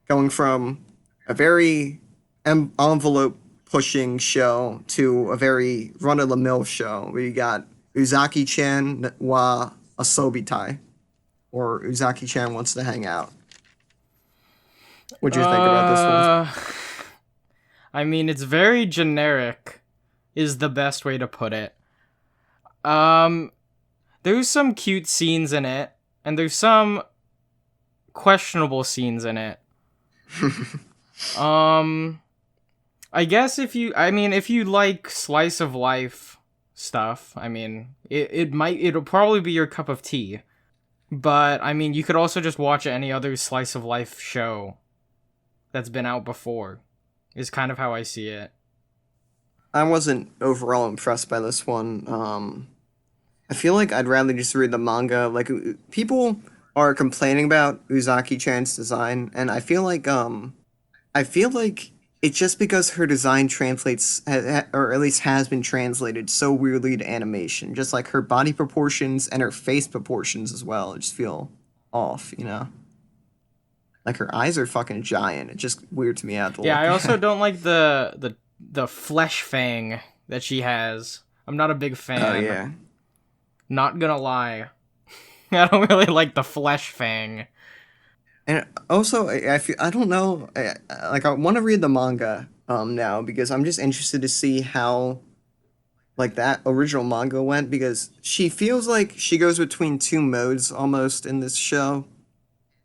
going from a very envelope pushing show to a very run of the mill show, we got Uzaki-chan wa Asobitai, or Uzaki-chan wants to hang out. What'd you think about this one? I mean, it's very generic, is the best way to put it. There's some cute scenes in it, and there's some questionable scenes in it. I guess if you like slice of life stuff, I mean, it'll probably be your cup of tea. But, I mean, you could also just watch any other slice of life show that's been out before, is kind of how I see it. I wasn't overall impressed by this one. I feel like I'd rather just read the manga. Like, people are complaining about Uzaki-chan's design, and I feel like it's just because her design translates, or at least has been translated so weirdly to animation. Just like her body proportions and her face proportions as well, just feel off, you know? Like, her eyes are fucking giant. It just weirds me out to look Yeah, I at. also don't like the flesh fang that she has. I'm not a big fan. Oh, yeah. Not gonna lie. I don't really like the flesh fang. And also, I don't know, I want to read the manga now because I'm just interested to see how like that original manga went, because she feels like she goes between two modes almost in this show,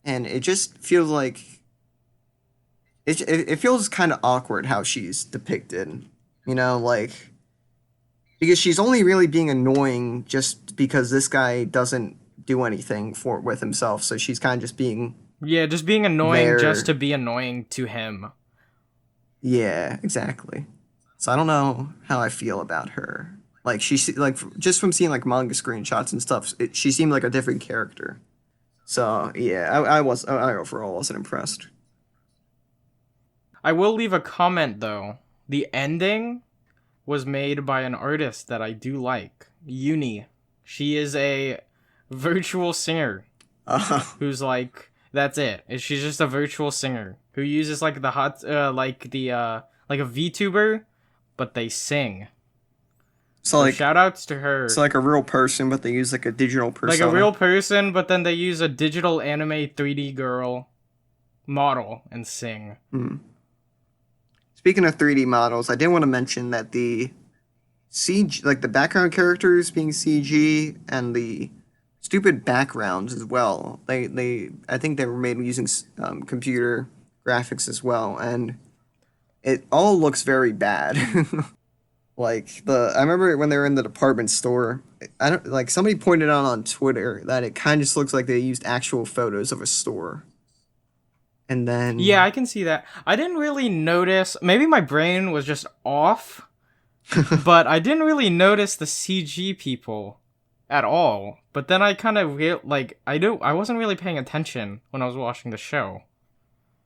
and it just feels like it feels kind of awkward how she's depicted, you know, like, because she's only really being annoying just because this guy doesn't do anything with himself, so she's kind of just being just being annoying there. Just to be annoying to him. Yeah, exactly. So I don't know how I feel about her. Like, like, just from seeing like manga screenshots and stuff, she seemed like a different character. So yeah, I overall wasn't impressed. I will leave a comment though. The ending was made by an artist that I do like, Uni. She is a virtual singer who's like, that's it. She's just a virtual singer who uses like the like a VTuber, but they sing. So like, shout outs to her. It's like a real person, but they use like a digital persona. Like a real person, but then they use a digital anime 3D girl model and sing. Speaking of 3D models, I did want to mention that the CG, like the background characters being CG and the stupid backgrounds as well. I think they were made using computer graphics as well, and it all looks very bad. Like I remember when they were in the department store, somebody pointed out on Twitter that it kind of just looks like they used actual photos of a store. And then yeah, I can see that. I didn't really notice. Maybe my brain was just off, but I didn't really notice the CG people at all. But then I kind of I wasn't really paying attention when I was watching the show.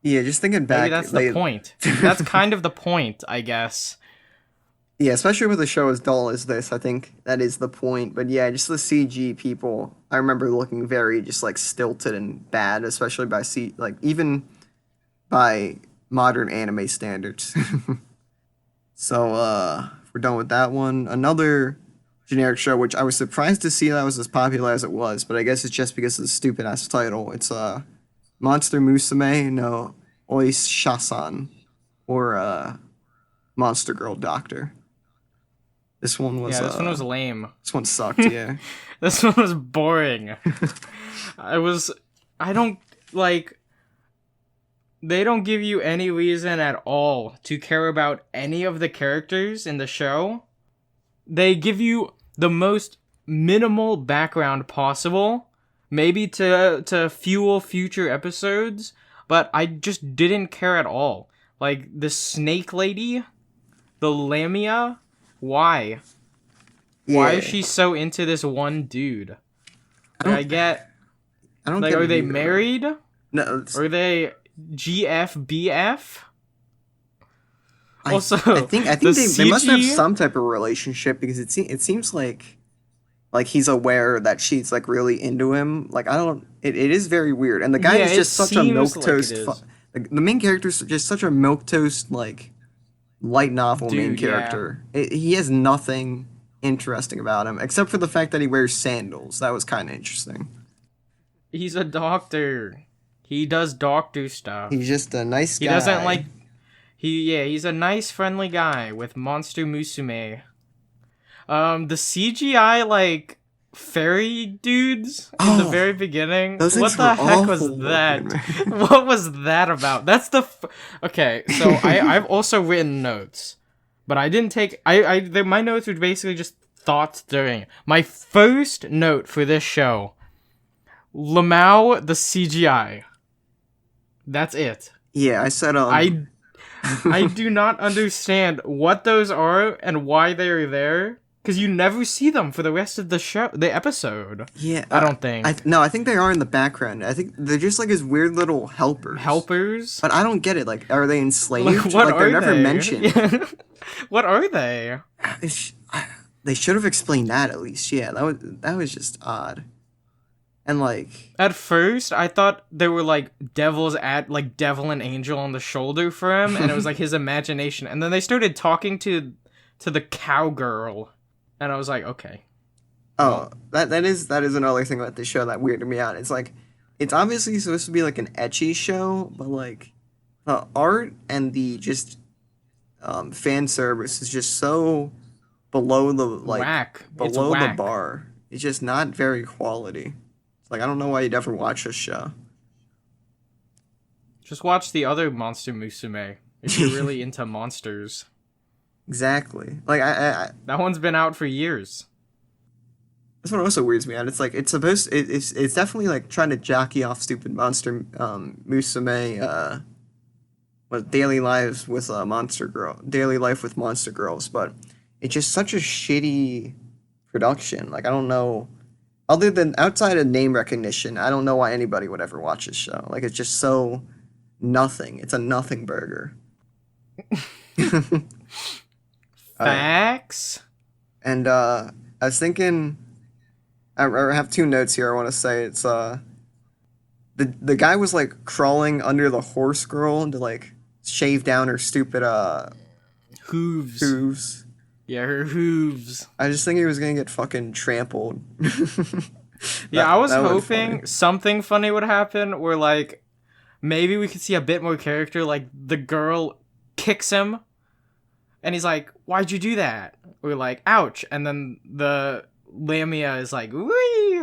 Yeah, just thinking back. Maybe that's the point. That's kind of the point, I guess. Yeah, especially with a show as dull as this, I think that is the point. But yeah, just the CG people, I remember looking very just like stilted and bad, especially by like even by modern anime standards. So if we're done with that one, another generic show which I was surprised to see that was as popular as it was, but I guess it's just because of the stupid ass title. It's Monster Musume no Oishasan, or Monster Girl Doctor. This one was Yeah, this one was lame. this one sucked, yeah. This one was boring. I don't like. They don't give you any reason at all to care about any of the characters in the show. They give you the most minimal background possible, maybe to fuel future episodes, but I just didn't care at all. Like, the snake lady, the Lamia, why? Why is she so into this one dude? I don't Like, get are it they either. married? No, Are they GFBF? I Also, I the think they must have CG some type of relationship because it seems like he's aware that she's like really into him. Like I don't it is very weird. And the guy Yeah, is it just such a seems milk like it toast is. the main character's just such a milk toast like light novel main Dude, yeah. character. He has nothing interesting about him except for the fact that he wears sandals. That was kind of interesting. He's a doctor. He does doctor He's stuff. just a nice He doesn't guy. like he's a nice friendly guy with Monster Musume. The CGI like fairy dudes in the Oh, very beginning. those What things were the heck was awful looking, that? man. What was that about? Okay, so I've also written notes, but I didn't take my notes were basically just thoughts during it. My first note for this show: Lamau the CGI. That's it. Yeah, I said I do not understand what those are and why they are there, because you never see them for the rest of the episode. yeah, I don't think. no, I think they are in the background. I think they're just like his weird little helpers. Helpers? But I don't get it. Like, are they Like, enslaved? what Like, they're are never they? mentioned. Yeah. What are they? They sh- they should have explained that at least. Yeah, that was just odd. And like, At first, I thought they were like like devil and angel on the shoulder for him, and it was like his imagination. And then they started talking to the cowgirl, and I was like, okay. oh, that is another thing about this show that weirded me out. It's like, it's obviously supposed to be like an ecchi show, but like, the art and the just fan service is just so below the Whack. It's below the whack. bar. It's just not very quality. It's like I don't know why you'd ever watch this show. Just watch the other Monster Musume if you're really into monsters. Exactly. Like That one's been out for years. that's what also weirds me out. It's like it's supposed it's definitely like trying to jockey off stupid monster Musume what daily life with monster girls, but it's just such a shitty production. Like I don't know, other than outside of name recognition, I don't know why anybody would ever watch this show. Like it's just so nothing. It's a nothing burger. Facts. And I was thinking, I have two notes here. I want to say it's the guy was like crawling under the horse girl to like shave down her stupid Hooves. hooves. Yeah, her hooves. I just think he was gonna get fucking trampled. Yeah, I was that would be hoping funny. something funny would happen where, like, maybe we could see a bit more character. Like, the girl kicks him, and he's like, "Why'd you do that?" Or, like, "Ouch." And then the Lamia is like, "Wee!"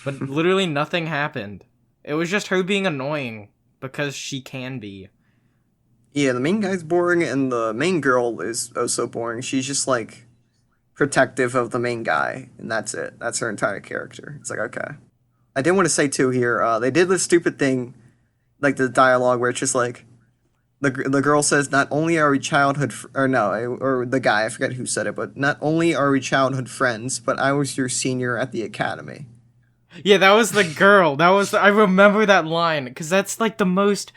But literally nothing happened. It was just her being annoying because she can be. Yeah, the main guy's boring, and the main girl is oh so boring. She's just like protective of the main guy, and that's it. That's her entire character. It's like okay. I did want to say too here. They did this stupid thing, like the dialogue where it's just like the girl says, "Not only are we childhood or no, or the guy I forget who said it, but not only are we childhood friends, but I was your senior at the academy." Yeah, that was the girl. I remember that line because that's like the most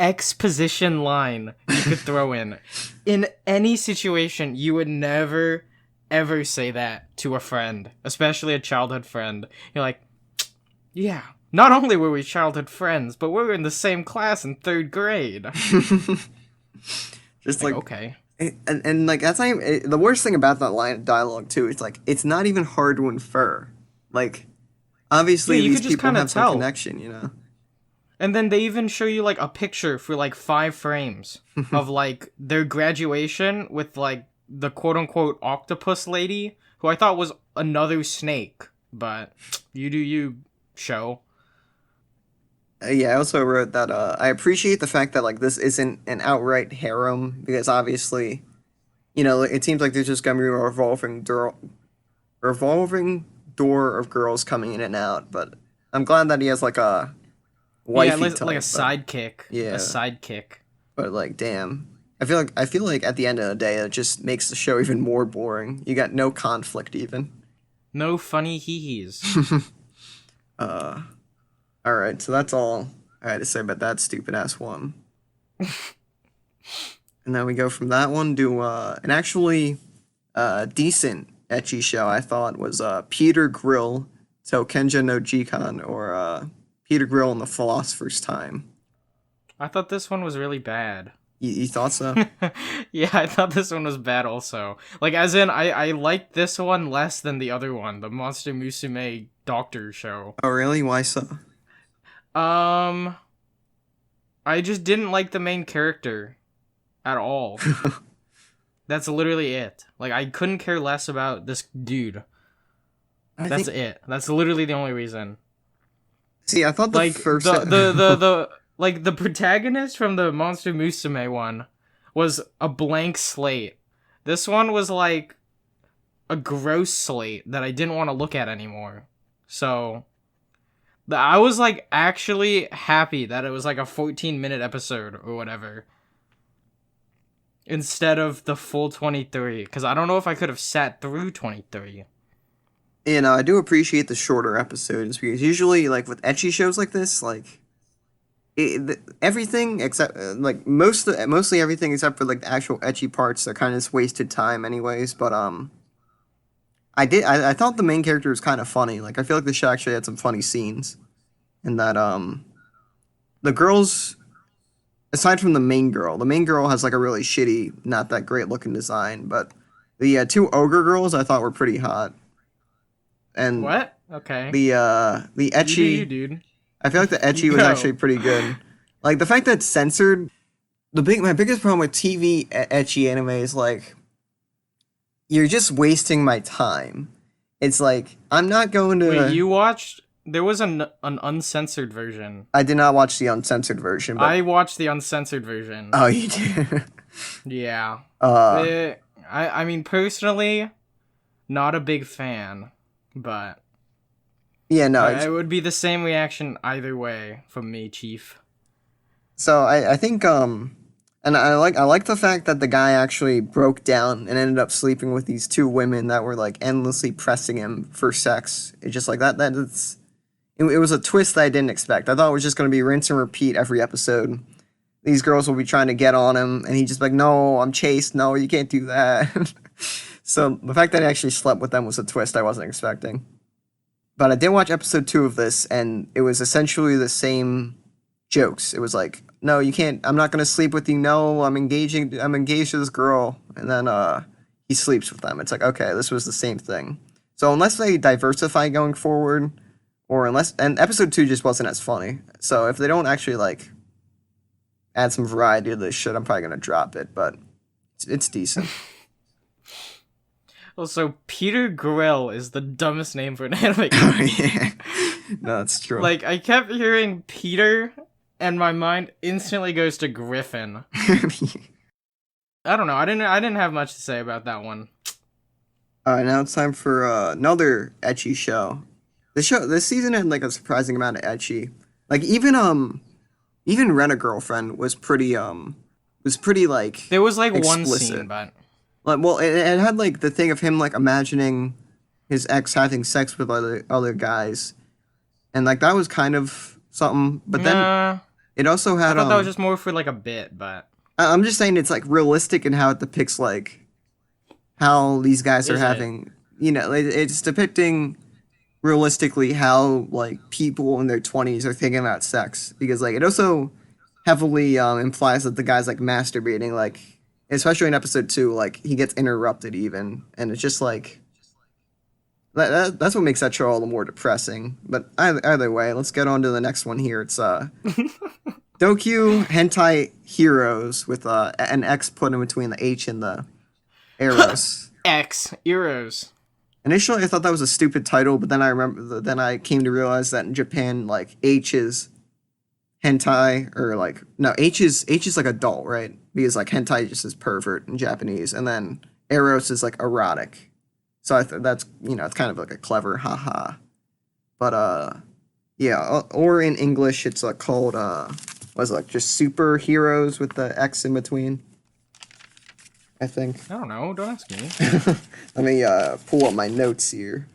exposition line you could throw in any situation. You would never ever say that to a friend, especially a childhood friend. You're like, yeah, not only were we childhood friends, but we were in the same class in 3rd grade. Just like okay. And like that's not even, the worst thing about that line of dialogue too. It's like it's not even hard to infer. Like obviously Yeah, you these could just people have some tell. connection, you know. And then they even show you like a picture for like 5 frames of like their graduation with like the quote unquote octopus lady, who I thought was another snake, but you do you, show. Yeah, I also wrote that I appreciate the fact that like this isn't an outright harem because obviously, you know, it seems like there's just gonna be a revolving door of girls coming in and out. But I'm glad that he has like a Yeah, wifey type. like a but, sidekick. yeah, A sidekick. but like, damn, I feel like at the end of the day, it just makes the show even more boring. You got no conflict even. No funny hee-hees. All right, so that's all I had to say about that stupid ass one. And then we go from that one to an actually decent ecchi show I thought was Peter Grill Tokenja no Jikan, or Peter Grill and the Philosopher's Time. I thought this one was really bad. You thought so? Yeah, I thought this one was bad also. Like, as in, I liked this one less than the other one, the Monster Musume Doctor show. Oh really? Why so? I just didn't like the main character at all. That's literally it. Like, I couldn't care less about this dude. That's it. That's literally the only reason. See, I thought the Like, first like, the protagonist from the Monster Musume one was a blank slate. This one was, like, a gross slate that I didn't want to look at anymore. So, I was, like, actually happy that it was, like, a 14-minute episode or whatever, instead of the full 23, because I don't know if I could have sat through 23. You know, I do appreciate the shorter episodes because usually, like with ecchi shows like this, like everything except like mostly everything except for like the actual ecchi parts are kind of just wasted time, anyways. But I thought the main character was kind of funny. Like I feel like the show actually had some funny scenes, and that the girls, aside from the main girl has like a really shitty, not that great looking design, but the 2 ogre girls I thought were pretty hot. And What? Okay. the ecchi, You, dude. I feel like the ecchi was No. actually pretty good. Like the fact that it's censored. My biggest problem with TV ecchi anime is like you're just wasting my time. It's like I'm not going to. Wait, you watched? There was an uncensored version. I did not watch the uncensored version. But... I watched the uncensored version. Oh, you did. Yeah. Uh, I mean, personally, not a big fan, but yeah, no. it would be the same reaction either way from me, Chief. So I think and I like the fact that the guy actually broke down and ended up sleeping with these 2 women that were like endlessly pressing him for sex. It's just like it was a twist that I didn't expect. I thought it was just going to be rinse and repeat every episode. These girls will be trying to get on him, and he just like, no, I'm chaste. No, you can't do that. So the fact that I actually slept with them was a twist I wasn't expecting. But I did watch episode 2 of this, and it was essentially the same jokes. It was like, no, you can't. I'm not gonna sleep with you. No, I'm engaged to this girl, and then he sleeps with them. It's like, okay, this was the same thing. So unless they diversify going forward, and episode 2 just wasn't as funny. So if they don't actually like add some variety to this shit, I'm probably gonna drop it. But it's decent. Also, Peter Grill is the dumbest name for an anime. Oh, yeah. No, that's true. Like, I kept hearing Peter, and my mind instantly goes to Griffin. I don't know. I didn't have much to say about that one. Alright, now it's time for another ecchi show. This season had like a surprising amount of ecchi. Like even Rent-A-Girlfriend was pretty like There was like one explicit. scene, but Like, well, it had like the thing of him like imagining his ex having sex with other guys, and like that was kind of something. But then It also I had thought that was just more for like a bit, but I'm just saying it's like realistic in how it depicts like how these guys are is it? having, it's depicting realistically how like people in their 20s are thinking about sex, because like it also heavily implies that the guy's like masturbating, like especially in episode 2, like he gets interrupted even, and it's just like that's what makes that show all the more depressing. But either way, let's get on to the next one here. It's Dokyu Hentai Heroes with an X put in between the H and the Eros. HxEros. Initially, I thought that was a stupid title, but then I came to realize that in Japan, like H is hentai, or like no, H is like adult, right? Because like hentai just is pervert in Japanese, and then Eros is like erotic. So I that's it's kind of like a clever haha. But yeah, or in English it's called what is it, like just superheroes with the X in between, I think. I don't know. Don't ask me. Let me pull up my notes here.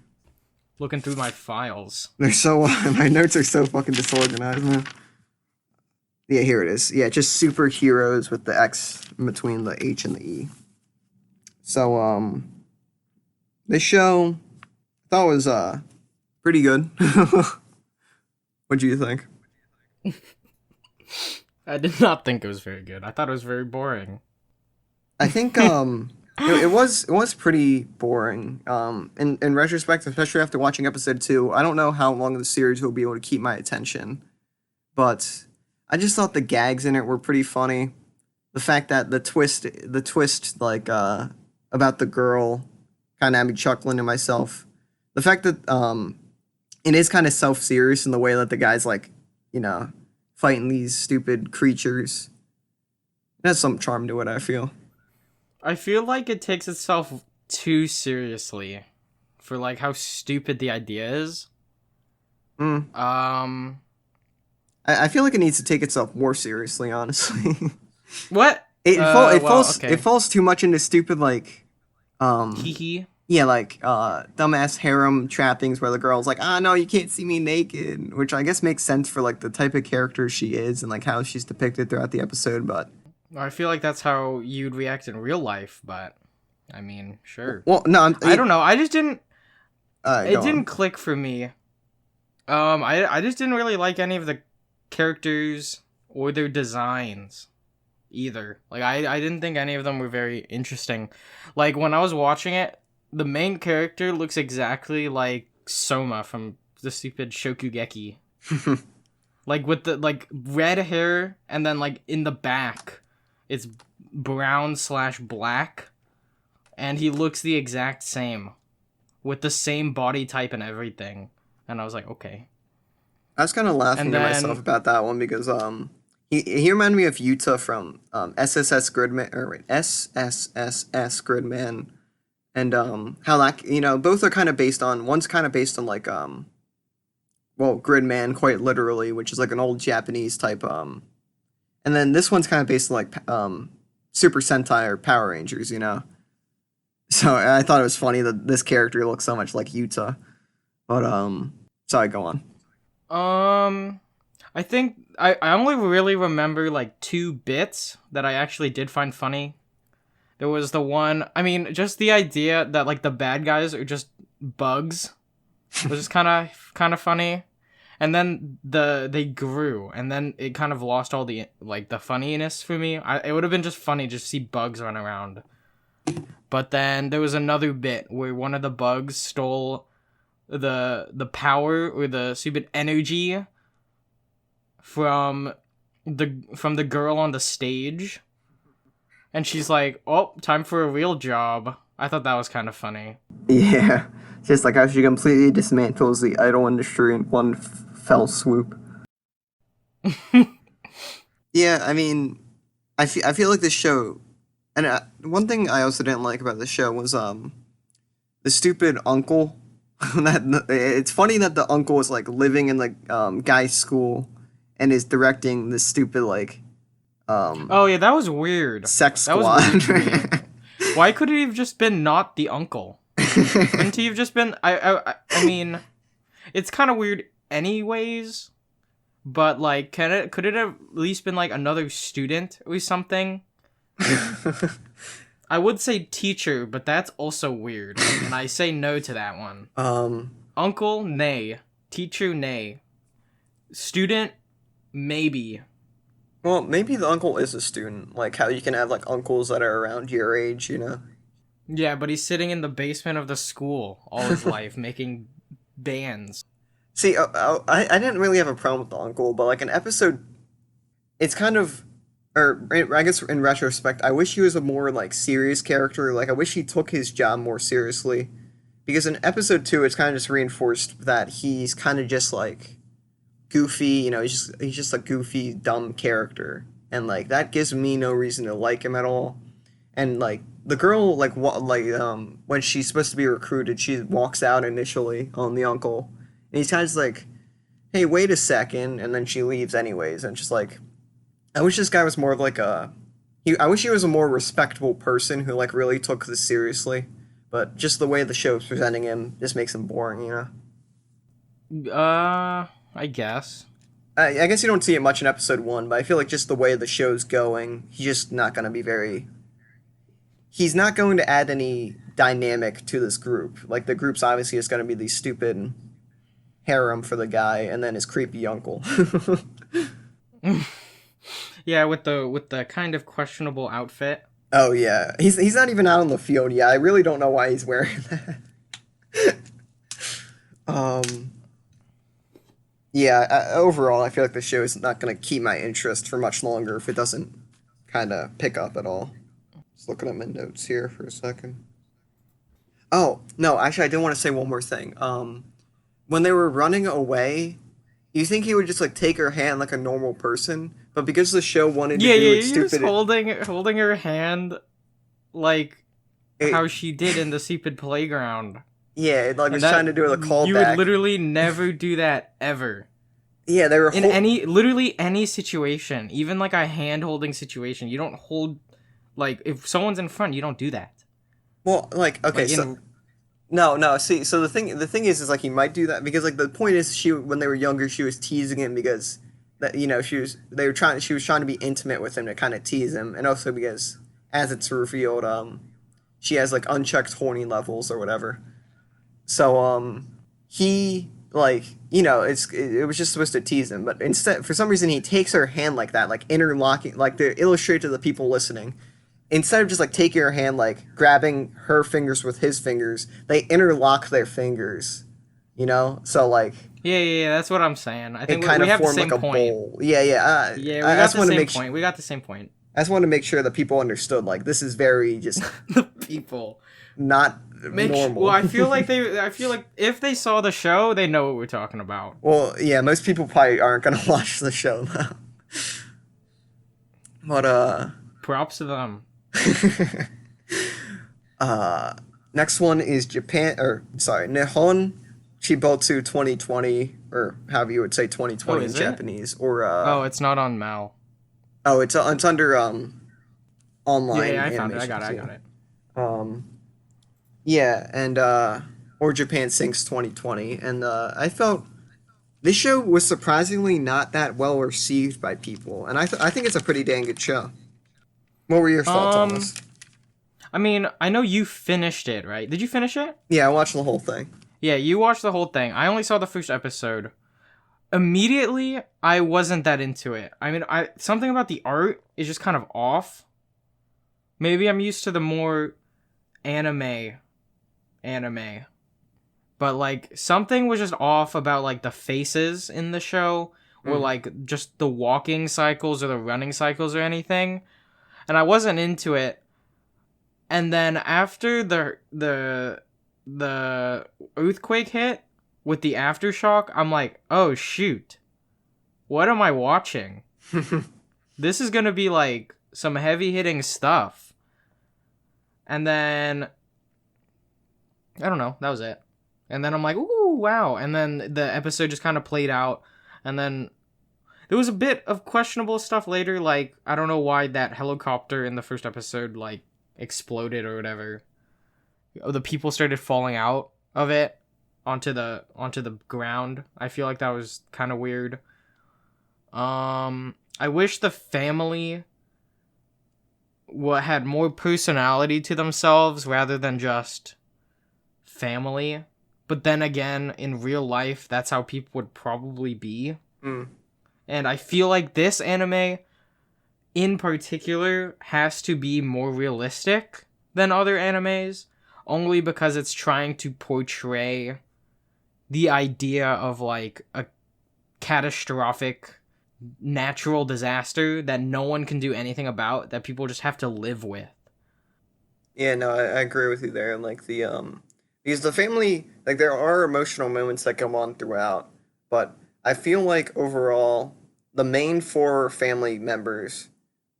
Looking through my files. They're so my notes are so fucking disorganized, man. Yeah, here it is. Yeah, just superheroes with the X in between the H and the E. So this show I thought was pretty good. What do you think? I did not think it was very good. I thought it was very boring. I think it was pretty boring. In retrospect, especially after watching episode 2, I don't know how long the series will be able to keep my attention, but I just thought the gags in it were pretty funny. The fact that the twist like about the girl kind of had me chuckling to myself. The fact that it is kind of self-serious in the way that the guy's like, fighting these stupid creatures. It has some charm to it, I feel. I feel like it takes itself too seriously for like how stupid the idea is. I feel like it needs to take itself more seriously, honestly. What? It falls too much into stupid like Hee. yeah, like dumbass harem trappings where the girl's like, no, you can't see me naked, which I guess makes sense for like the type of character she is and like how she's depicted throughout the episode, but I feel like that's how you'd react in real life, but I mean, sure. Well, no, I don't know. I just didn't. It didn't on. click for me. I just didn't really like any of the characters or their designs either. Like I didn't think any of them were very interesting. Like when I was watching it, the main character looks exactly like Soma from the stupid Shokugeki. Like with the like red hair, and then like in the back it's brown/black, and he looks the exact same with the same body type and everything. And I was like, okay. I was kind of laughing to myself about that one because he reminded me of Yuta from SSS Gridman, or wait, SSSS Gridman, and how that both are kind of based on, one's kind of based on like well, Gridman quite literally, which is like an old Japanese type and then this one's kind of based on like Super Sentai or Power Rangers, So I thought it was funny that this character looks so much like Yuta. But sorry, go on. I think I only really remember like 2 bits that I actually did find funny. There was the one, I mean, just the idea that like the bad guys are just bugs was just kind of funny. And then they grew, and then it kind of lost all the like the funniness for me. It would have been just funny just to see bugs run around. But then there was another bit where one of the bugs stole the power or the stupid energy from the girl on the stage. And she's like, "Oh, time for a real job." I thought that was kind of funny. Yeah, just like how she completely dismantles the idol industry in one fell swoop. Yeah, I mean, I feel like this show, and one thing I also didn't like about the show was the stupid uncle. It's funny that the uncle is like living in like guy's school and is directing this stupid like oh yeah, that was weird. Sex That squad. was weird to me. Why could it have just been not the uncle? Couldn't he have just been? I mean, it's kind of weird anyways, but like, could it have at least been like another student or something? I would say teacher, but that's also weird, and I say no to that one. Uncle, nay. Teacher, nay. Student, maybe. Well, maybe the uncle is a student. Like how you can have like uncles that are around your age, you know? Yeah, but he's sitting in the basement of the school all his life making bands. See, I didn't really have a problem with the uncle, but like an episode, it's kind of, or I guess in retrospect, I wish he was a more like serious character. Like I wish he took his job more seriously, because in episode 2, it's kind of just reinforced that he's kind of just like goofy. You know, he's just a goofy, dumb character, and like that gives me no reason to like him at all. And like the girl, when she's supposed to be recruited, she walks out initially on the uncle, and he's kind of just like, "Hey, wait a second," and then she leaves anyways, and just like, I wish this guy was more of like I wish he was a more respectable person who like really took this seriously, but just the way the show's presenting him just makes him boring, you know. I guess. I guess you don't see it much in episode 1, but I feel like just the way the show's going, he's just not gonna be very. He's not going to add any dynamic to this group. Like the group's obviously just going to be the stupid harem for the guy, and then his creepy uncle. Yeah, with the kind of questionable outfit. Oh yeah, he's not even out on the field yet. I really don't know why he's wearing that. Yeah. Overall, I feel like the show is not going to keep my interest for much longer if it doesn't kind of pick up at all. Just looking at my notes here for a second. Oh, no, actually, I did want to say one more thing. When they were running away, you think he would just, like, take her hand like a normal person, but because the show wanted to do it he stupid... was holding her hand like how she did in the stupid playground. Yeah, it like was trying to do a callback. You would literally never do that, ever. Yeah, they were... literally any situation, even like a hand-holding situation, you don't hold... Like, if someone's in front, you don't do that. Well, like, okay, like so... No, see, so the thing is like, he might do that, because, like, the point is, when they were younger, she was teasing him because, that you know, she was trying to be intimate with him to kind of tease him, and also because, as it's revealed, she has, like, unchecked horny levels or whatever. So, he, like, you know, it was just supposed to tease him, but instead, for some reason, he takes her hand like that, like, interlocking, like, to illustrate to the people listening. Instead of just, like, taking her hand, like, grabbing her fingers with his fingers, they interlock their fingers, you know? So, like... Yeah, that's what I'm saying. I think we have the same like a point. Bowl. Yeah. We got the same point. We got the same point. I just wanted to make sure that people understood, like, this is very just... the people. Not normal. Well, I feel like if they saw the show, they know what we're talking about. Well, yeah, most people probably aren't going to watch the show now. But, props to them. Next one is Nihon Chibotsu 2020, or however you would say 2020 in Japanese, or it's not on Mal. Oh, it's under online. Yeah, I found it. I got it. Yeah, and or Japan Sinks 2020, and I felt this show was surprisingly not that well received by people, and I think it's a pretty dang good show. What were your thoughts on this? I mean, I know you finished it, right? Did you finish it? Yeah, I watched the whole thing. Yeah, you watched the whole thing. I only saw the first episode. Immediately, I wasn't that into it. I mean, something about the art is just kind of off. Maybe I'm used to the more anime. But, like, something was just off about, like, the faces in the show, or, like, just the walking cycles or the running cycles or anything. And I wasn't into it. And then after the earthquake hit with the aftershock, I'm like, oh shoot, what am I watching? This is gonna be like some heavy hitting stuff. And then I don't know, that was it. And then I'm like, ooh, wow. And then the episode just kind of played out. And then there was a bit of questionable stuff later, like, I don't know why that helicopter in the first episode, like, exploded or whatever. The people started falling out of it onto the ground. I feel like that was kind of weird. I wish the family had more personality to themselves rather than just family. But then again, in real life, that's how people would probably be. Mm. And I feel like this anime, in particular, has to be more realistic than other animes, only because it's trying to portray the idea of, like, a catastrophic natural disaster that no one can do anything about, that people just have to live with. Yeah, no, I agree with you there. And like because the family, like there are emotional moments that go on throughout, but I feel like overall the main four family members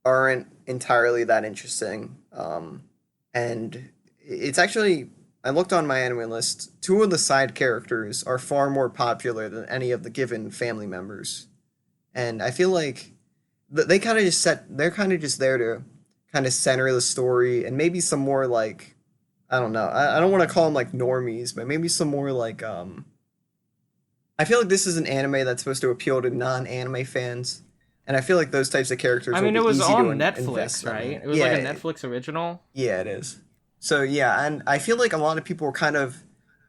aren't entirely that interesting. And it's actually, I looked on my anime list. Two of the side characters are far more popular than any of the given family members, and I feel like they kind of just they're kind of just there to kind of center the story and maybe some more like I don't know. I don't want to call them like normies, but maybe some more like I feel like this is an anime that's supposed to appeal to non-anime fans, and I feel like those types of characters I will mean, be it was easy to on invest Netflix, in. right? It was like a Yeah, Netflix original. yeah, it is. So yeah, and I feel like a lot of people were kind of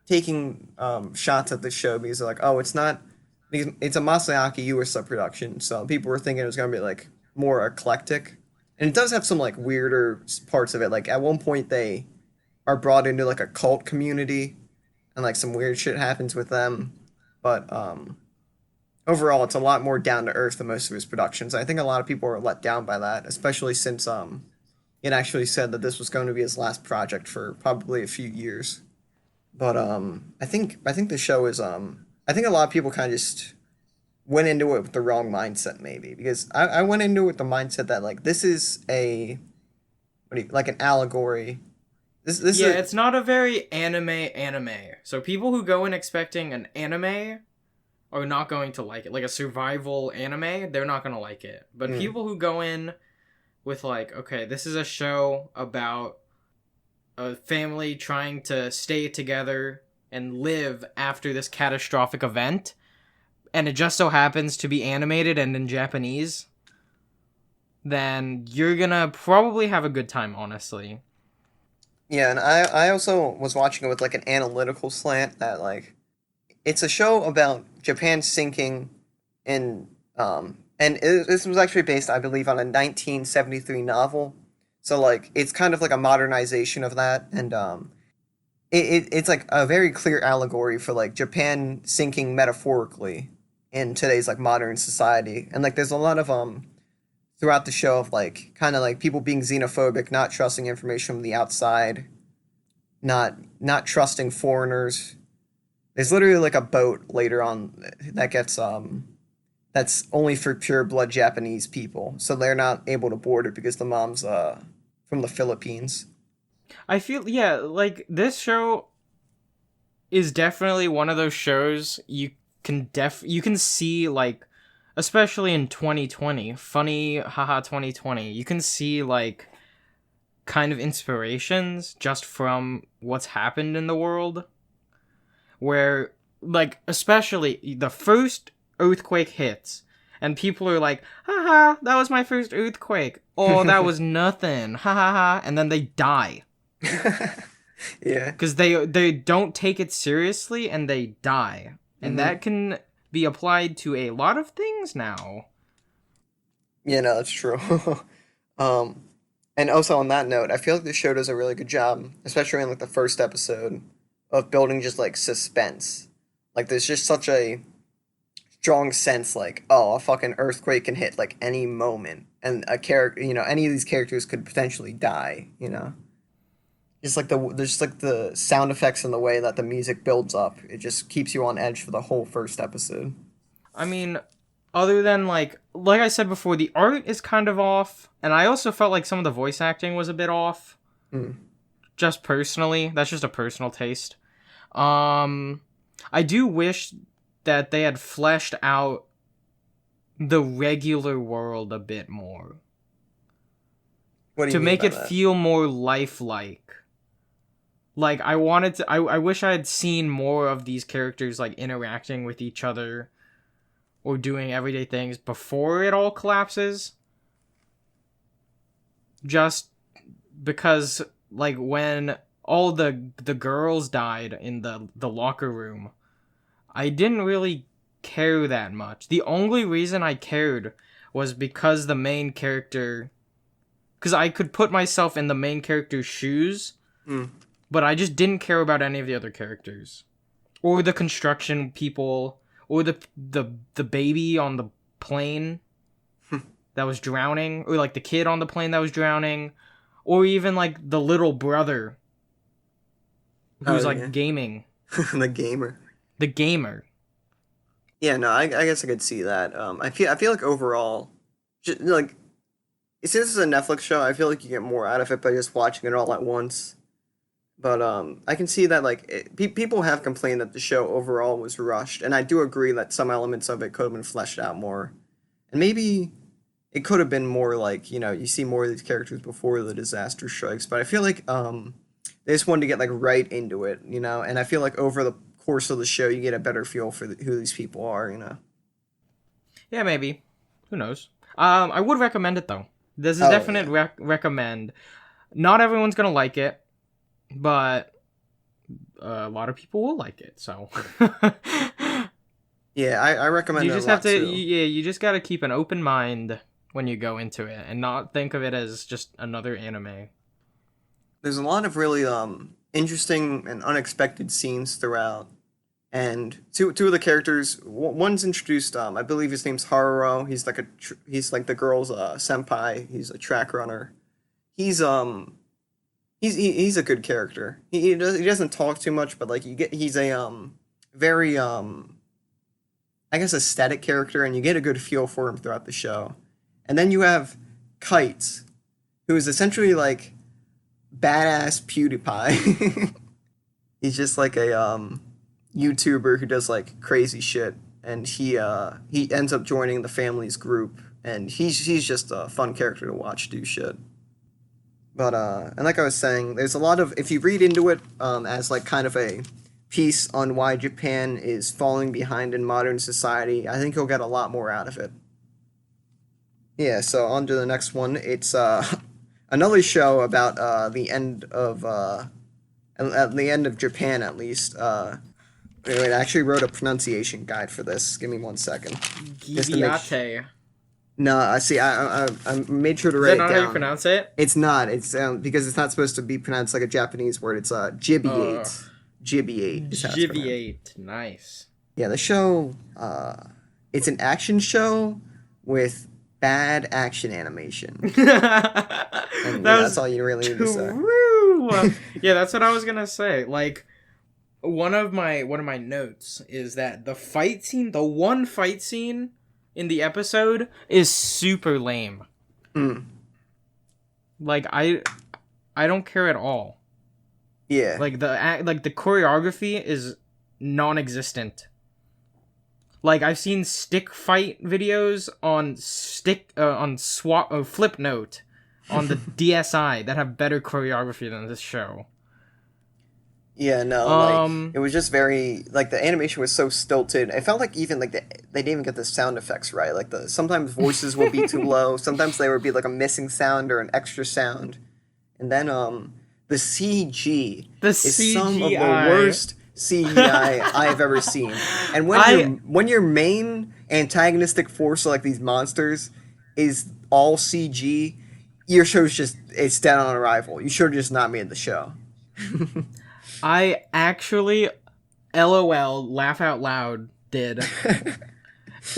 taking shots at the show because they're like, oh, it's not because it's a Masaaki Yuasa production, so people were thinking it was gonna be like more eclectic, and it does have some like weirder parts of it. Like at one point they are brought into like a cult community, and like some weird shit happens with them, but overall it's a lot more down to earth than most of his productions. I think a lot of people were let down by that, especially since it actually said that this was going to be his last project for probably a few years. But I think the show is I think a lot of people kind of just went into it with the wrong mindset maybe because I went into it with the mindset that like this is a like an allegory. This Yeah, is it's not a very anime. So people who go in expecting an anime are not going to like it. Like a survival anime, they're not going to like it. But mm, people who go in with like, okay, this is a show about a family trying to stay together and live after this catastrophic event, and it just so happens to be animated and in Japanese, then you're gonna probably have a good time, honestly. yeah, and I also was watching it with like an analytical slant that like it's a show about Japan sinking in this was actually based I believe on a 1973 novel. So like it's kind of like a modernization of that and it's like a very clear allegory for like Japan sinking metaphorically in today's like modern society. And like there's a lot of throughout the show of like kind of like people being xenophobic, not trusting information from the outside, not trusting foreigners. There's literally like a boat later on that gets that's only for pure blood Japanese people. So they're not able to board it because the mom's from the Philippines. I feel, yeah, like this show is definitely one of those shows you can see, like, especially in 2020, funny haha 2020, you can see like kind of inspirations just from what's happened in the world, where, like, especially the first earthquake hits and people are like, haha, that was my first earthquake, oh, that was nothing, ha ha ha, and then they die Yeah. because they don't take it seriously and they die, and Hmm. that can be applied to a lot of things now. Yeah, no, that's true. um, and also on that note, I feel like the show does a really good job, especially in like the first episode, of building just like suspense. Like there's just such a strong sense, like oh, a fucking earthquake can hit like any moment, and a character, any of these characters could potentially die. Just like there's just like the sound effects and the way that the music builds up, it just keeps you on edge for the whole first episode. I mean, other than like I said before, the art is kind of off, and I also felt like some of the voice acting was a bit off. Mm. Just personally, that's just a personal taste. Um, I do wish that they had fleshed out the regular world a bit more What do you to mean make by it that? feel more lifelike. Like I wish I had seen more of these characters like interacting with each other, or doing everyday things before it all collapses. Just because, like, when all the girls died in the locker room, I didn't really care that much. The only reason I cared was because the main character... Because I could put myself in the main character's shoes, but I just didn't care about any of the other characters. Or the construction people, or the baby on the plane that was drowning, or, like, the kid on the plane that was drowning, or even, like, the little brother who's, gaming. The gamer. The gamer. Yeah, no, I guess I could see that. I feel like overall, just, like, since this is a Netflix show, I feel like you get more out of it by just watching it all at once. But I can see that, like, people have complained that the show overall was rushed, and I do agree that some elements of it could have been fleshed out more. And maybe it could have been more like, you see more of these characters before the disaster strikes. But I feel like they just wanted to get, like, right into it, and I feel like over the course of the show, you get a better feel for who these people are. Yeah, maybe. Who knows? I would recommend it, though. This is definite recommend. Not everyone's gonna like it, but a lot of people will like it. So yeah, I recommend. You it just a lot have to. too. You just gotta keep an open mind when you go into it, and not think of it as just another anime. There's a lot of really interesting and unexpected scenes throughout. And two of the characters, one's introduced. I believe his name's Haruo. He's like the girl's senpai. He's a track runner. He's he's a good character. He doesn't talk too much, but like he's a very I guess aesthetic character, and you get a good feel for him throughout the show. And then you have Kite, who is essentially like badass PewDiePie. He's just like a YouTuber who does like crazy shit, and he ends up joining the family's group, and he's just a fun character to watch do shit. But and like I was saying, there's a lot of, if you read into it as like kind of a piece on why Japan is falling behind in modern society, I think you'll get a lot more out of it. Yeah, so on to the next one. It's another show about the end of at the end of Japan, at least. Wait, I actually wrote a pronunciation guide for this. Give me 1 second. Gibiate. No, I see. I made sure to write it down. Is that not how you pronounce it? It's not. It's because it's not supposed to be pronounced like a Japanese word. It's Gibiate. Gibiate. Gibiate. Nice. Yeah, the show. It's an action show with bad action animation. That's all you really need to say. Yeah, that's what I was gonna say. Like, one of my notes is that the one fight scene in the episode is super lame. Like, I don't care at all. Yeah. Like the choreography is non-existent. Like, I've seen stick fight videos on Flipnote on the DSi that have better choreography than this show. Yeah, no, like, it was just very, like, the animation was so stilted. It felt like even, like, they didn't even get the sound effects right. Like, sometimes voices will be too low. Sometimes there would be, like, a missing sound or an extra sound. And then, the CG is some of the worst CGI I've ever seen. And when your main antagonistic force, like these monsters, is all CG, your show's it's dead on arrival. You should have just not made the show. I actually, LOL, laugh out loud, did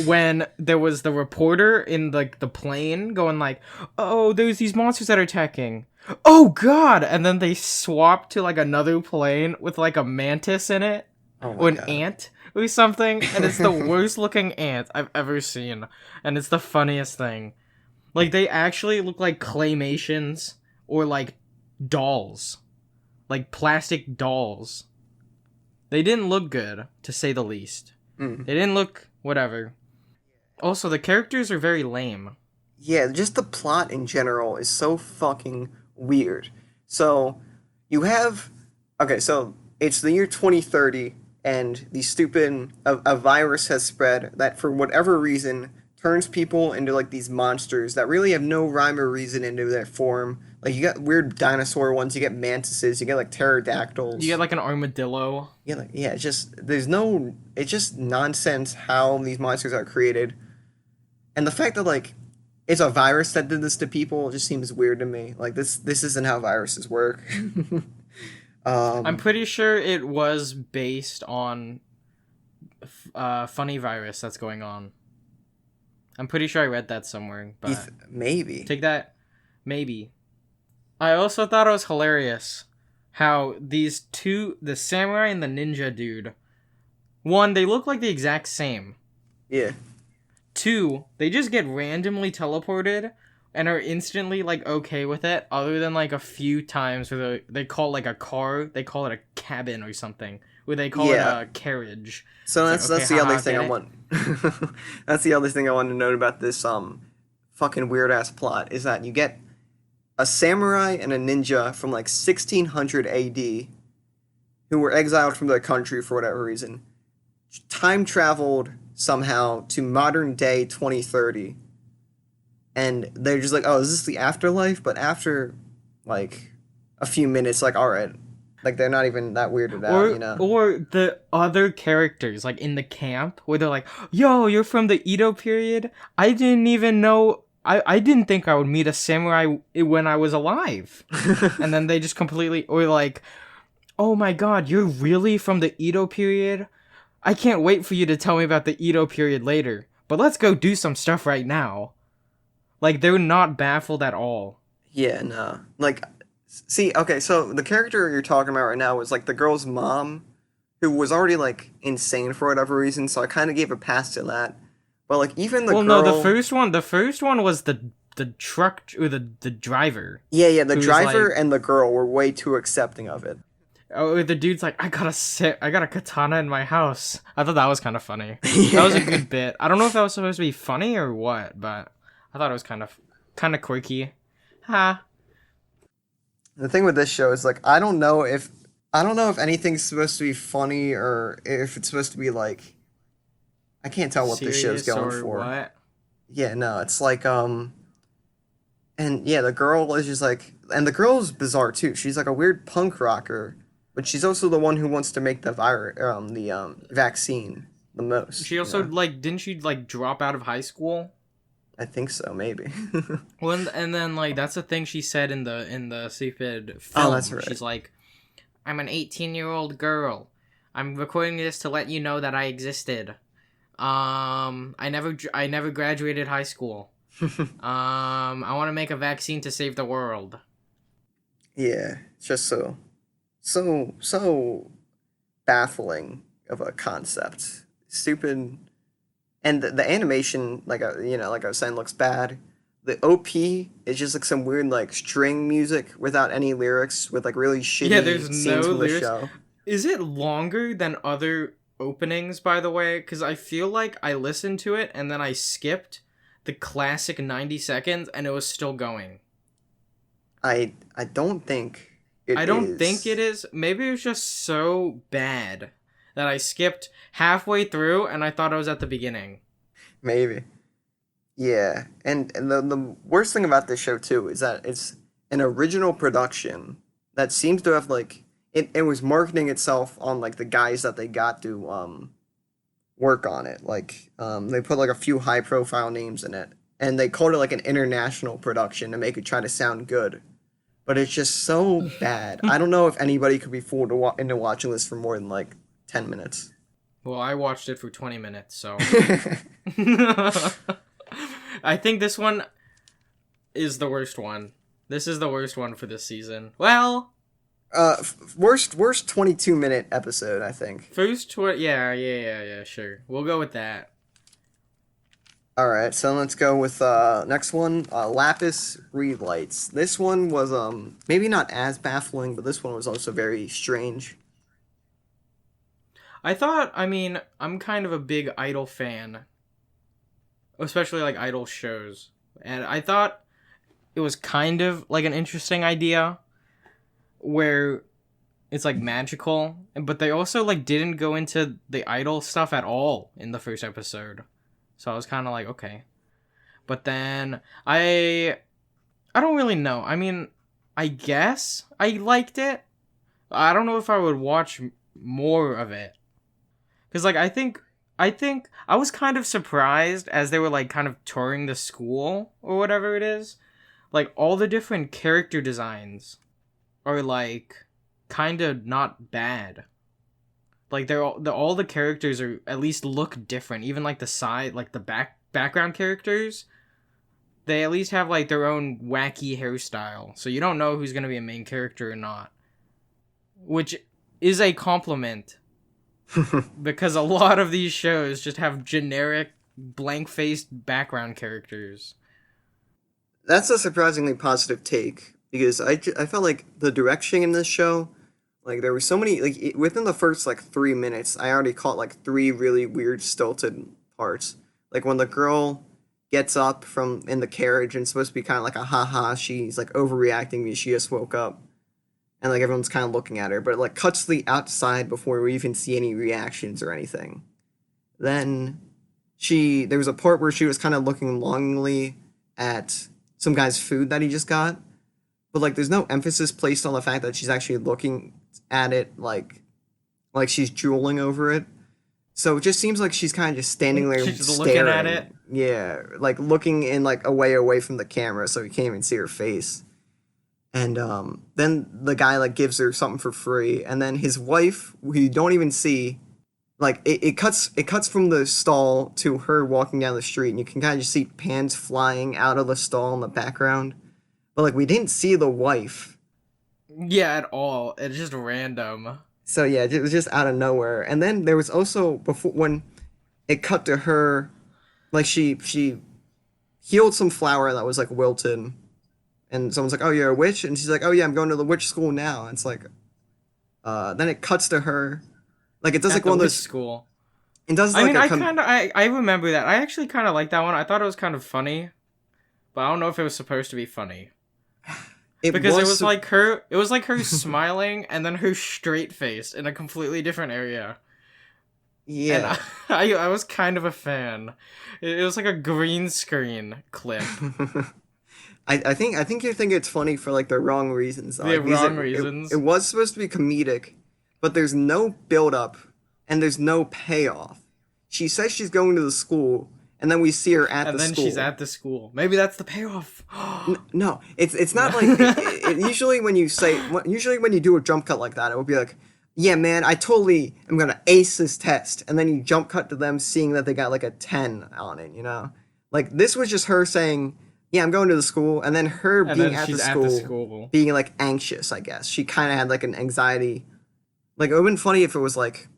when there was the reporter in the plane going like, oh, there's these monsters that are attacking. Oh god! And then they swap to like another plane with like a mantis in it, or an ant or something, and it's the worst looking ant I've ever seen, and it's the funniest thing. Like, they actually look like claymations or like dolls. Like plastic dolls. They didn't look good, to say the least. They didn't look whatever. Also, the characters are very lame. Yeah, just the plot in general is so fucking weird. So, you have... Okay, so it's the year 2030, and the stupid a virus has spread that for whatever reason turns people into like these monsters that really have no rhyme or reason into their form. Like you got weird dinosaur ones, you get mantises, you get like You pterodactyls. get like an armadillo. Yeah, like, yeah, it's just there's no it's just nonsense how these monsters are created. And the fact that like it's a virus that did this to people just seems weird to me. Like this isn't how viruses work. I'm um pretty sure it was based on funny virus that's going on. I'm pretty sure I read that somewhere, but maybe. take that, maybe. I also thought it was hilarious how these two, the samurai and the ninja dude, one, they look like the exact same. Yeah. Two, they just get randomly teleported and are instantly like okay with it, other than like a few times where they call like a car, they call it a cabin or something, where they call it Yeah. a carriage. So It's like, that's okay, the other haha, thing get I it? want. That's the other thing I want to note about this fucking weird ass plot is that you get a samurai and a ninja from like 1600 AD who were exiled from their country for whatever reason, time traveled somehow to modern day 2030, and they're just like, oh, is this the afterlife? But after like a few minutes, like, all right, like they're not even that weirded out, you know? Or the other characters like in the camp where they're like, "Yo, you're from the Edo period? I didn't even know. I didn't think I would meet a samurai when I was alive." And then they just completely or like, "Oh my god, you're really from the Edo period? I can't wait for you to tell me about the Edo period later. But let's go do some stuff right now." Like they're not baffled at all. Yeah, no. Like, see, okay, so the character you're talking about right now is like the girl's mom, who was already like insane for whatever reason, so I kind of gave a pass to that. But like, even the Well, no, girl, the first one was the truck or the driver yeah, the who's driver like, and the girl were way too accepting of it. oh, the dude's like, I got a katana in my house. I thought that was kind of funny. That was a Yeah. good bit. I don't know if that was supposed to be funny or what, but I thought it was kind of quirky. Ha. The thing with this show is like, I don't know if anything's supposed to be funny or if it's supposed to be like, I can't tell what this show's Serious going or for. what? Yeah, no, it's like and yeah, the girl is just like, and the girl's bizarre too. She's like a weird punk rocker, but she's also the one who wants to make the vaccine the most. She You also know, like didn't she like drop out of high school? I think so, maybe. Well, and then like that's the thing she said in the stupid Oh, that's film. right. She's like, "I'm an 18-year-old girl. I'm recording this to let you know that I existed. I never graduated high school. I want to make a vaccine to save the world." Yeah, it's just so baffling of a concept. Stupid, and the animation, like like I was saying, looks bad. The OP is just like some weird like string music without any lyrics, with like really Yeah, there's shitty no scenes from the lyrics. show. Is it longer than other openings, by the way? Because I feel like I listened to it and then I skipped the classic 90 seconds and it was still going. I don't think it I don't think it is. is. Maybe it was just so bad that I skipped halfway through and I thought I was at the beginning. Maybe. Yeah, and the worst thing about this show too is that it's an original production that seems to have like it was marketing itself on like the guys that they got to work on it. Like they put like a few high profile names in it, and they called it like an international production to make it try to sound good. But it's just so bad. I don't know if anybody could be fooled into watching this for more than like 10 minutes. Well, I watched it for 20 minutes, so. I think this one is the worst one. This is the worst one for this season. Well, Worst 22-minute episode, I think. yeah, sure. We'll go with that. All right, so let's go with next one, Lapis Relights. This one was maybe not as baffling, but this one was also very strange. I mean, I'm kind of a big Idol fan, especially like Idol shows. And I thought it was kind of like an interesting idea where it's like magical, but they also like didn't go into the idol stuff at all in the first episode. So I was kind of like, okay. But then I don't really know. I mean, I guess I liked it. I don't know if I would watch more of it. Cuz like I think I was kind of surprised as they were like kind of touring the school or whatever it is. Like all the different character designs are like kind of not bad. Like all the characters are at least look different. Even like the side, like the background characters, they at least have like their own wacky hairstyle. So you don't know who's going to be a main character or not, which is a compliment because a lot of these shows just have generic blank-faced background characters. That's a surprisingly positive take because I felt like the direction in this show, like there were so many within the first like 3 minutes, I already caught like three really weird stilted parts. Like when the girl gets up from in the carriage and it's supposed to be kind of like a haha, she's like overreacting because she just woke up, and like everyone's kind of looking at her, but it like cuts to the outside before we even see any reactions or anything. Then there was a part where she was kind of looking longingly at some guy's food that he just got, but like there's no emphasis placed on the fact that she's actually looking at it like she's drooling over it. So it just seems like she's kind of just standing there She's just staring. looking at it. Yeah, like looking in like away from the camera so you can't even see her face. And then the guy like gives her something for free, and then his wife, who you don't even see, like it cuts from the stall to her walking down the street, and you can kind of just see pans flying out of the stall in the background. But like we didn't see the wife. Yeah, at all. It's just random. So yeah, it was just out of nowhere. And then there was also before when it cut to her, like she healed some flower that was like wilted, and someone's like, "Oh, you're a witch," and she's like, "Oh yeah, I'm going to the witch school now." And it's like, then it cuts to her, like it does At like the one of witch those. school. It does I like mean, a I remember that. I actually kind of like that one. I thought it was kind of funny, but I don't know if it was supposed to be funny. Because it was like her smiling and then her straight face in a completely different area. Yeah. And I was kind of a fan. It was like a green screen clip. I think you think it's funny for like the wrong reasons. The Like, because wrong reasons. It was supposed to be comedic, but there's no build up and there's no payoff. She says she's going to the school, and then we see her at And the then school. she's at the school. Maybe that's the payoff. No, it's not like usually when you do a jump cut like that, it would be like, yeah, man, I totally am gonna ace this test, and then you jump cut to them seeing that they got like a 10 on it, you know? Like this was just her saying, yeah, I'm going to the school, and then her And being then at the she's school, being like anxious, I guess. She kind of had like an anxiety. Like it would have been funny if it was like,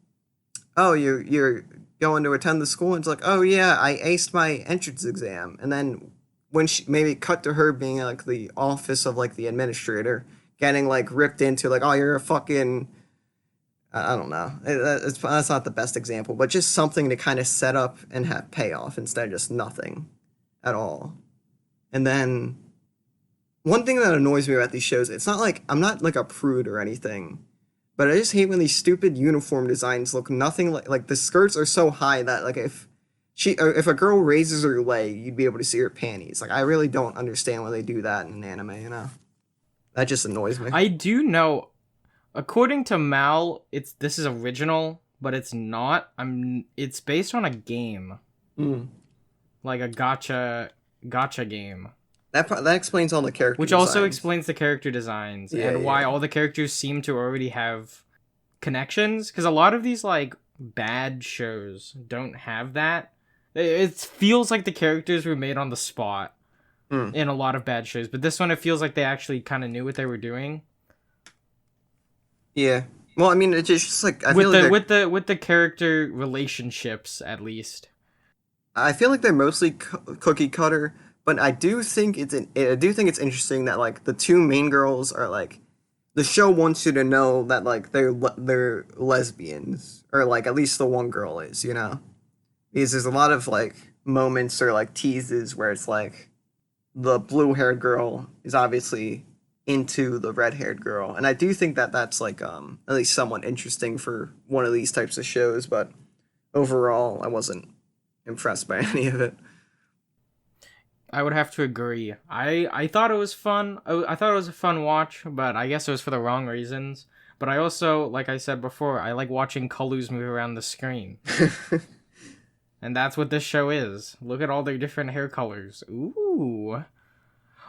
oh, you're going to attend the school, and it's like, oh yeah, I aced my entrance exam, and then when she maybe cut to her being like the office of like the administrator, getting like ripped into like, oh, you're a fucking, I don't know, that's not the best example, but just something to kind of set up and have payoff instead of just nothing at all. And then one thing that annoys me about these shows, it's not like I'm not like a prude or anything, but I just hate when these stupid uniform designs look nothing like the skirts are so high that like if a girl raises her leg, you'd be able to see her panties. Like I really don't understand why they do that in an anime, you know? That just annoys me. I do know, according to Mal, this is original, but it's not. It's based on a game. Like a gotcha game. That explains all the character Which designs. also explains the character designs and why all the characters seem to already have connections. Because a lot of these like bad shows don't have that. It feels like the characters were made on the spot in a lot of bad shows, but this one it feels like they actually kind of knew what they were doing. Yeah. Well, I mean, it's just like with the character relationships at least. I feel like they're mostly cookie cutter, but I do think it's interesting that like the two main girls are like the show wants you to know that like they're lesbians, or like at least the one girl is, you know, because there's a lot of like moments or like teases where it's like the blue haired girl is obviously into the red-haired girl, and I do think that that's like at least somewhat interesting for one of these types of shows. But overall, I wasn't impressed by any of it. I would have to agree. I thought it was fun. I thought it was a fun watch, but I guess it was for the wrong reasons. But I also, like I said before, I like watching colors move around the screen. And that's what this show is. Look at all their different hair colors. Ooh.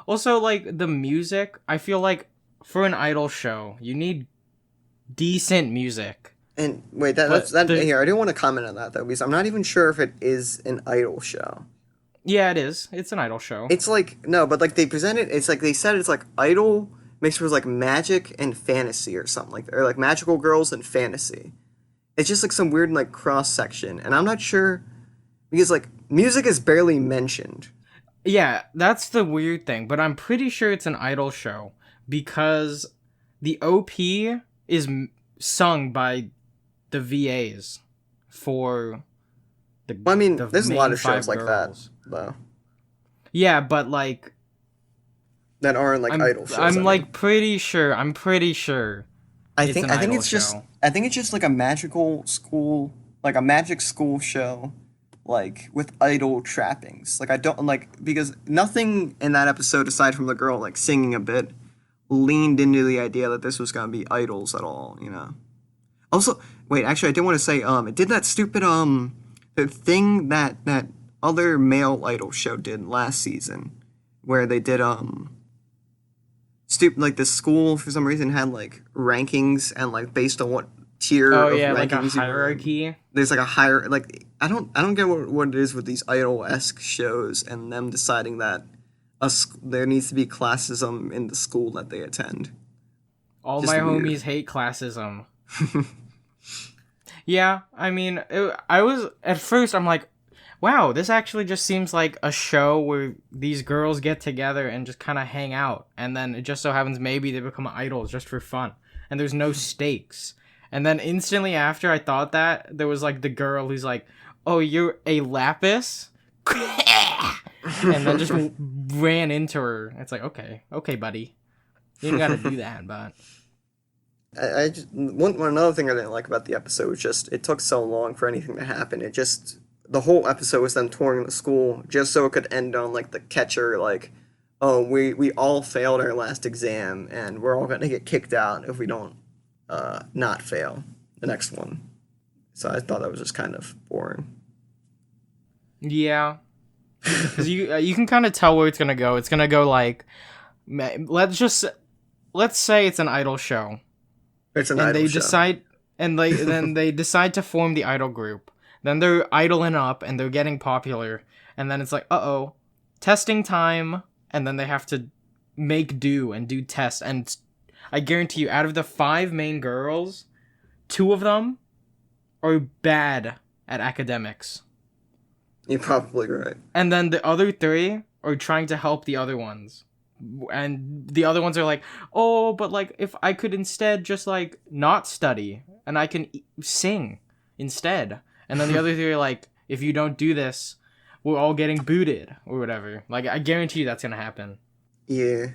Also, like, the music, I feel like for an idol show, you need decent music. And wait, here, I do want to comment on that though, because I'm not even sure if it is an idol show. Yeah, it is. It's an idol show. It's like no, but like they present it. It's like they said it's like idol mixed with like magic and fantasy or something like, or like magical girls and fantasy. It's just like some weird like cross section, and I'm not sure because like music is barely mentioned. Yeah, that's the weird thing, but I'm pretty sure it's an idol show because the OP is sung by the VAs for the. Well, I mean, the there's a lot of shows like girls. that though Yeah, but like that aren't like idol shows. I'm like pretty sure. I'm pretty sure. I think it's just like a magical school, like a magic school show, like with idol trappings. Like I don't like because nothing in that episode aside from the girl like singing a bit leaned into the idea that this was gonna be idols at all. You know. Also, wait, actually, I did want to say it did that stupid the thing that other male idol show did last season, where they did stupid like the school for some reason had like rankings and like based on what tier of rankings like a hierarchy. There's like a higher like I don't get what it is with these idol-esque shows and them deciding that there needs to be classism in the school that they attend. All just my weird. Homies hate classism. Yeah, I mean, I was at first I'm like, wow, this actually just seems like a show where these girls get together and just kind of hang out, and then it just so happens maybe they become idols just for fun, and there's no stakes. And then instantly after I thought that, there was like the girl who's like, oh, you're a Lapis? And then just ran into her. It's like, okay, buddy. You didn't gotta do that, but... I just, another thing I didn't like about the episode was just, it took so long for anything to happen. It just... The whole episode was them touring the school just so it could end on, like, the catcher, like, oh, we all failed our last exam, and we're all gonna get kicked out if we don't not fail the next one. So I thought that was just kind of boring. Yeah. Because you can kind of tell where it's gonna go. It's gonna go, like, let's say it's an idol show. It's an idol show. Then they decide to form the idol group. Then they're idling up and they're getting popular. And then it's like, uh-oh, testing time. And then they have to make do and do tests. And I guarantee you, out of the 5 main girls, 2 of them are bad at academics. You're probably right. And then the other 3 are trying to help the other ones. And the other ones are like, oh, but like, if I could instead just like not study and I can sing instead. And then the other 3 are like, if you don't do this, we're all getting booted or whatever. Like, I guarantee you that's gonna happen. Yeah,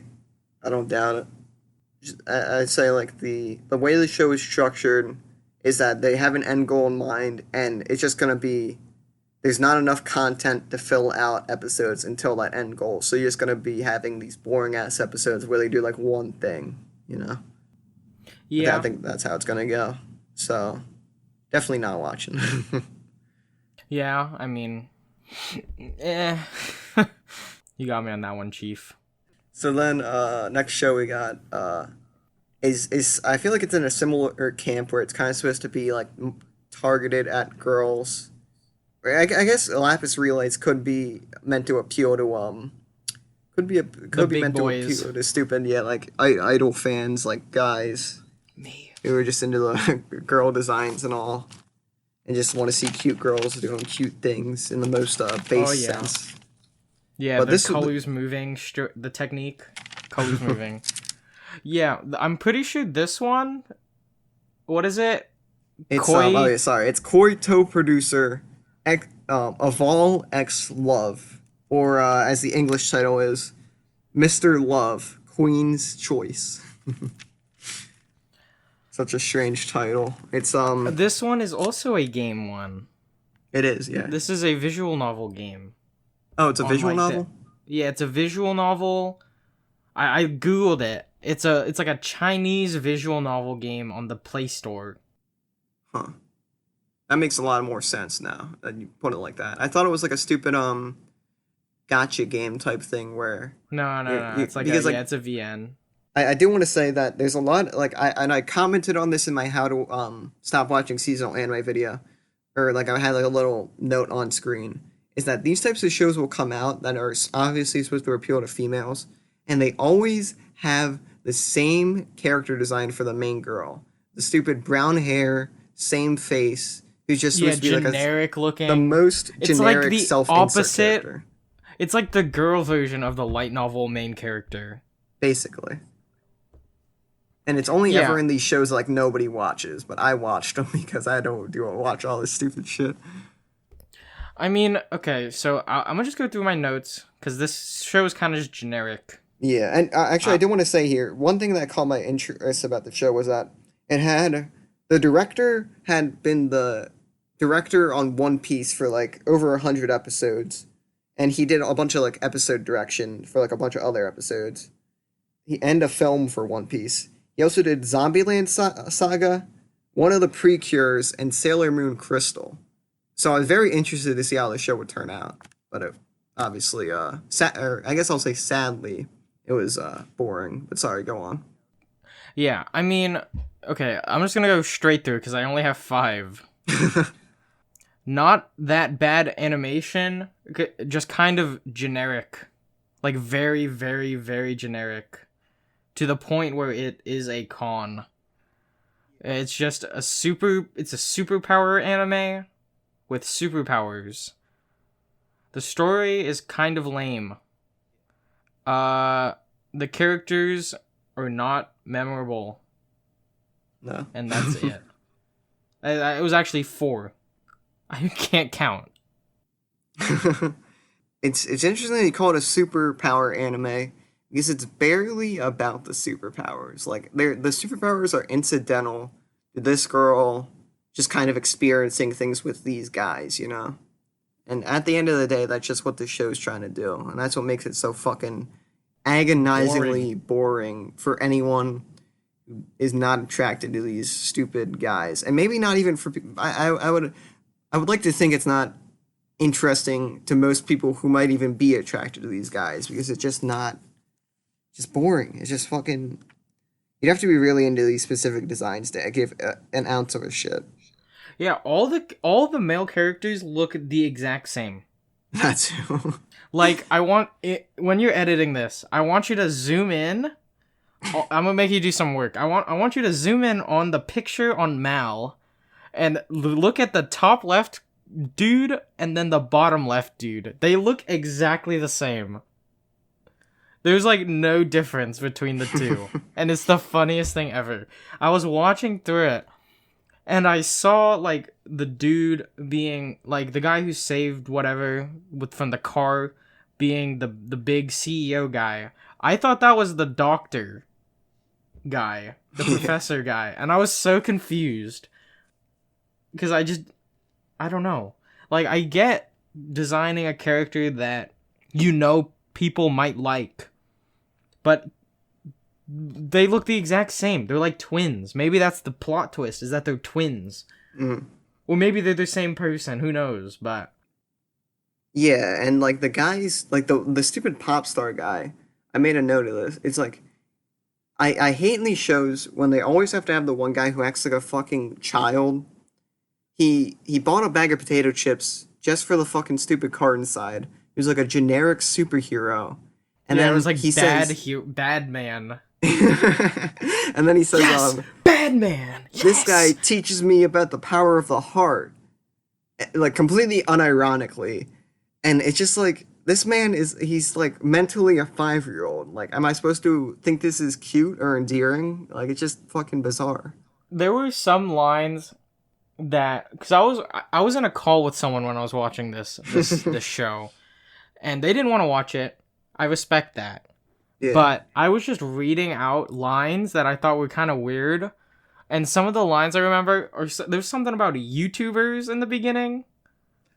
I don't doubt it. I'd say like the way the show is structured is that they have an end goal in mind, and it's just gonna be there's not enough content to fill out episodes until that end goal. So you're just gonna be having these boring ass episodes where they do like one thing, you know? Yeah, I think that's how it's gonna go. So definitely not watching. Yeah, I mean, you got me on that one, Chief. So then, next show we got is I feel like it's in a similar camp where it's kind of supposed to be like targeted at girls. I guess Lapis Relays could be meant to appeal to could be meant boys. To appeal to stupid like idol fans like guys. Me. Who are just into the girl designs and all, and just want to see cute girls doing cute things in the most base sense. Yeah, but the colors moving, the technique, colors moving. Yeah, I'm pretty sure this one. What is it? It's it's Koito producer, EvolxLove, or as the English title is, Mr. Love, Queen's Choice. Such a strange title. It's This one is also a game one. It is, yeah. This is a visual novel game. Oh, it's a visual novel? Yeah, it's a visual novel. I googled it. It's like a Chinese visual novel game on the Play Store. Huh. That makes a lot more sense now that you put it like that. I thought it was like a stupid gotcha game type thing where No. It's like because it's a VN. I do want to say that there's a lot like I commented on this in my how to stop watching seasonal anime video, or like I had like a little note on screen, is that these types of shows will come out that are obviously supposed to appeal to females, and they always have the same character design for the main girl, the stupid brown hair, same face, who's just supposed to be generic looking, the most generic like the self-insert character. It's like the girl version of the light novel main character, basically. And it's only ever in these shows like nobody watches, but I watched them because I don't watch all this stupid shit. I mean, okay, so I'm gonna just go through my notes because this show is kind of just generic. Yeah, and actually, I do want to say here, one thing that caught my interest about the show was that the director had been the director on One Piece for like over 100 episodes, and he did a bunch of like episode direction for like a bunch of other episodes. And a film for One Piece. He also did Zombieland Saga, one of the Precures, and Sailor Moon Crystal. So I was very interested to see how the show would turn out. But it, obviously, I guess I'll say sadly, it was boring. But sorry, go on. Yeah, I mean, okay, I'm just gonna go straight through because I only have 5. Not that bad animation, just kind of generic. Like very, very, very generic. To the point where it is a con. It's just it's a superpower anime with superpowers. The story is kind of lame. The characters are not memorable. No. And that's it. It was actually 4. I can't count. It's interesting that you call it a superpower anime, because it's barely about the superpowers. Like, the superpowers are incidental to this girl just kind of experiencing things with these guys, you know? And at the end of the day, that's just what the show's trying to do. And that's what makes it so fucking agonizingly boring for anyone who is not attracted to these stupid guys. And maybe not even for people. I would like to think it's not interesting to most people who might even be attracted to these guys, because it's just not... just boring. It's just fucking... You'd have to be really into these specific designs to give an ounce of a shit. Yeah, all the male characters look the exact same. That's like, I want it, when you're editing this, I want you to zoom in. I'm gonna make you do some work. I want you to zoom in on the picture on Mal, and look at the top left dude and then the bottom left dude. They look exactly the same. There's like no difference between the two. And it's the funniest thing ever. I was watching through it and I saw like the dude being like the guy who saved whatever from the car being the big CEO guy. I thought that was the doctor guy, the professor guy. And I was so confused because I don't know. Like, I get designing a character that people might like, but they look the exact same. They're like twins. Maybe that's the plot twist, is that they're twins. Mm. Or maybe they're the same person. Who knows? But yeah, and like the guys, like the stupid pop star guy. I made a note of this. It's like I hate in these shows when they always have to have the one guy who acts like a fucking child. He bought a bag of potato chips just for the fucking stupid card inside. He was like a generic superhero. And then it was like he bad man. And then he says, yes! Bad man! Yes! This guy teaches me about the power of the heart. Like, completely unironically. And it's just like, this man he's like mentally a 5-year-old. Like, am I supposed to think this is cute or endearing? Like, it's just fucking bizarre. There were some lines that, because I was in a call with someone when I was watching this show, and they didn't want to watch it. I respect that, Yeah. but I was just reading out lines that I thought were kind of weird. And some of the lines I remember are there's something about YouTubers in the beginning.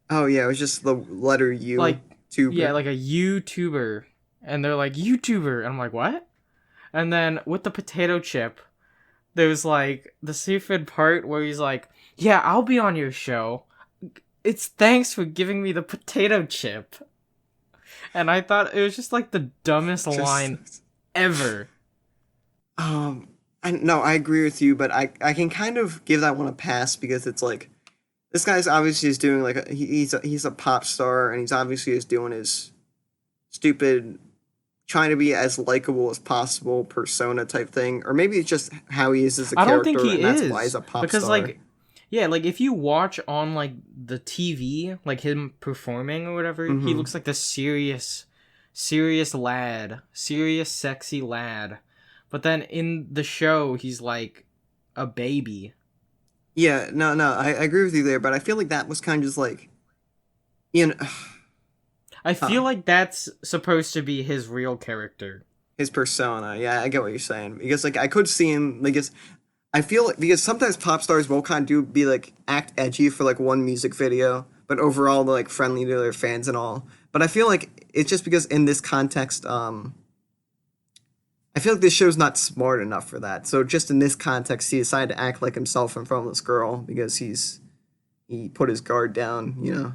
Oh yeah, it was just the letter U. Like, yeah, Tuber. like a YouTuber. And they're like, YouTuber. And I'm like, what? And then with the potato chip, there's like the stupid part where he's like, yeah, I'll be on your show. It's thanks for giving me the potato chip. And I thought it was just like the dumbest line Just ever. um no, I agree with you, but I can kind of give that one a pass because it's like this guy's obviously is doing like he's a pop star and he's obviously is doing his stupid trying to be as likable as possible persona type thing, or maybe it's just how he is as a I don't think character he and that's why he's is. a pop Because, star. like, yeah, like if you watch on like the TV, like him performing or whatever, he Hmm. looks like the serious lad, serious sexy lad. But then in the show, he's like a baby. Yeah, no, I agree with you there, but I feel like that was kind of just like, you know, I huh, feel like that's supposed to be his real character. his persona. Yeah, I get what you're saying because like I could see him like it's. I feel like because sometimes pop stars will kind of do be like act edgy for like one music video, but overall they're like friendly to their fans and all. But I feel like it's just because in this context, I feel like this show's not smart enough for that. So just in this context, he decided to act like himself in front of this girl because he put his guard down, you know.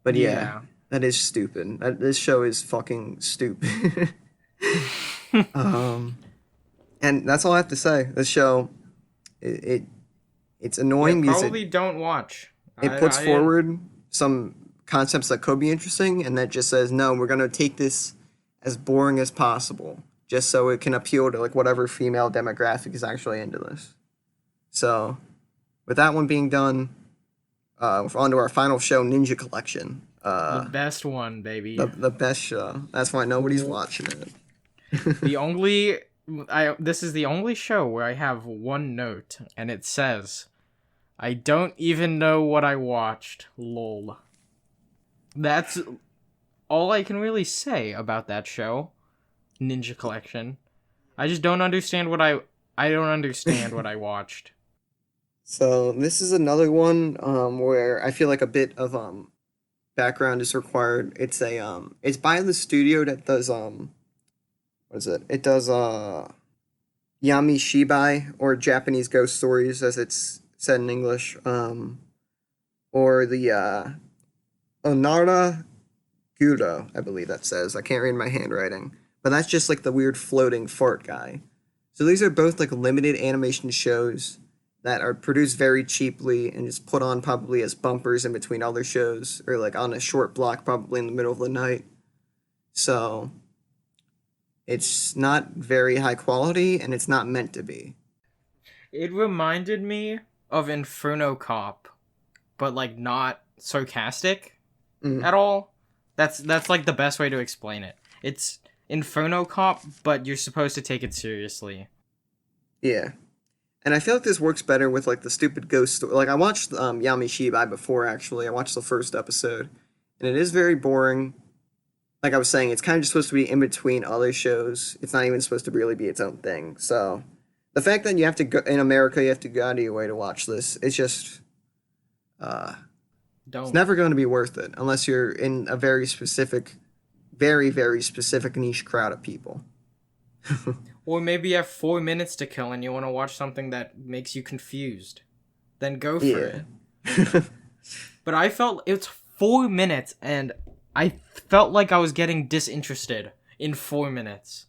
But yeah, Yeah. that is stupid. This show is fucking stupid. um, and that's all I have to say. This show, it it's Yeah, annoying because probably don't watch. it I puts I didn't. forward some concepts that could be interesting, and that just says no, we're gonna take this as boring as possible, just so it can appeal to like whatever female demographic is actually into this. So, with that one being done, we're on to our final show, Ninja Collection. The best one, The baby. the best show. That's why nobody's watching it. The only I this is the only show where I have one note, and it says, "I don't even know what I watched." Lol. That's all I can really say about that show, Ninja Collection. I just don't understand what I don't understand what I watched. So this is another one where I feel like a bit of background is required. It's by the studio that does what is it? It does Yami Shibai or Japanese Ghost Stories as it's said in English. Or the Onara Guro, I believe that says. I can't read my handwriting. But that's just like the weird floating fart guy. So these are both like limited animation shows that are produced very cheaply and just put on probably as bumpers in between other shows or like on a short block probably in the middle of the night. So it's not very high quality and it's not meant to be. It reminded me of Inferno Cop, but like not sarcastic Mm, at all. That's like the best way to explain it. It's Inferno Cop, but you're supposed to take it seriously. yeah. And I feel like this works better with like the stupid ghost story. Like I watched Yami Shibai before actually. I watched the first episode and it is very boring. Like I was saying, it's kind of just supposed to be in between other shows. It's not even supposed to really be its own thing. So the fact that you have to go in America, you have to go out of your way to watch this. It's just uh, it's Don't. never going to be worth it unless you're in a very specific, very specific niche crowd of people. Or maybe you have 4 minutes to kill and you want to watch something that makes you confused. Then go for Yeah. it. But I felt it's 4 minutes and I felt like I was getting disinterested in 4 minutes.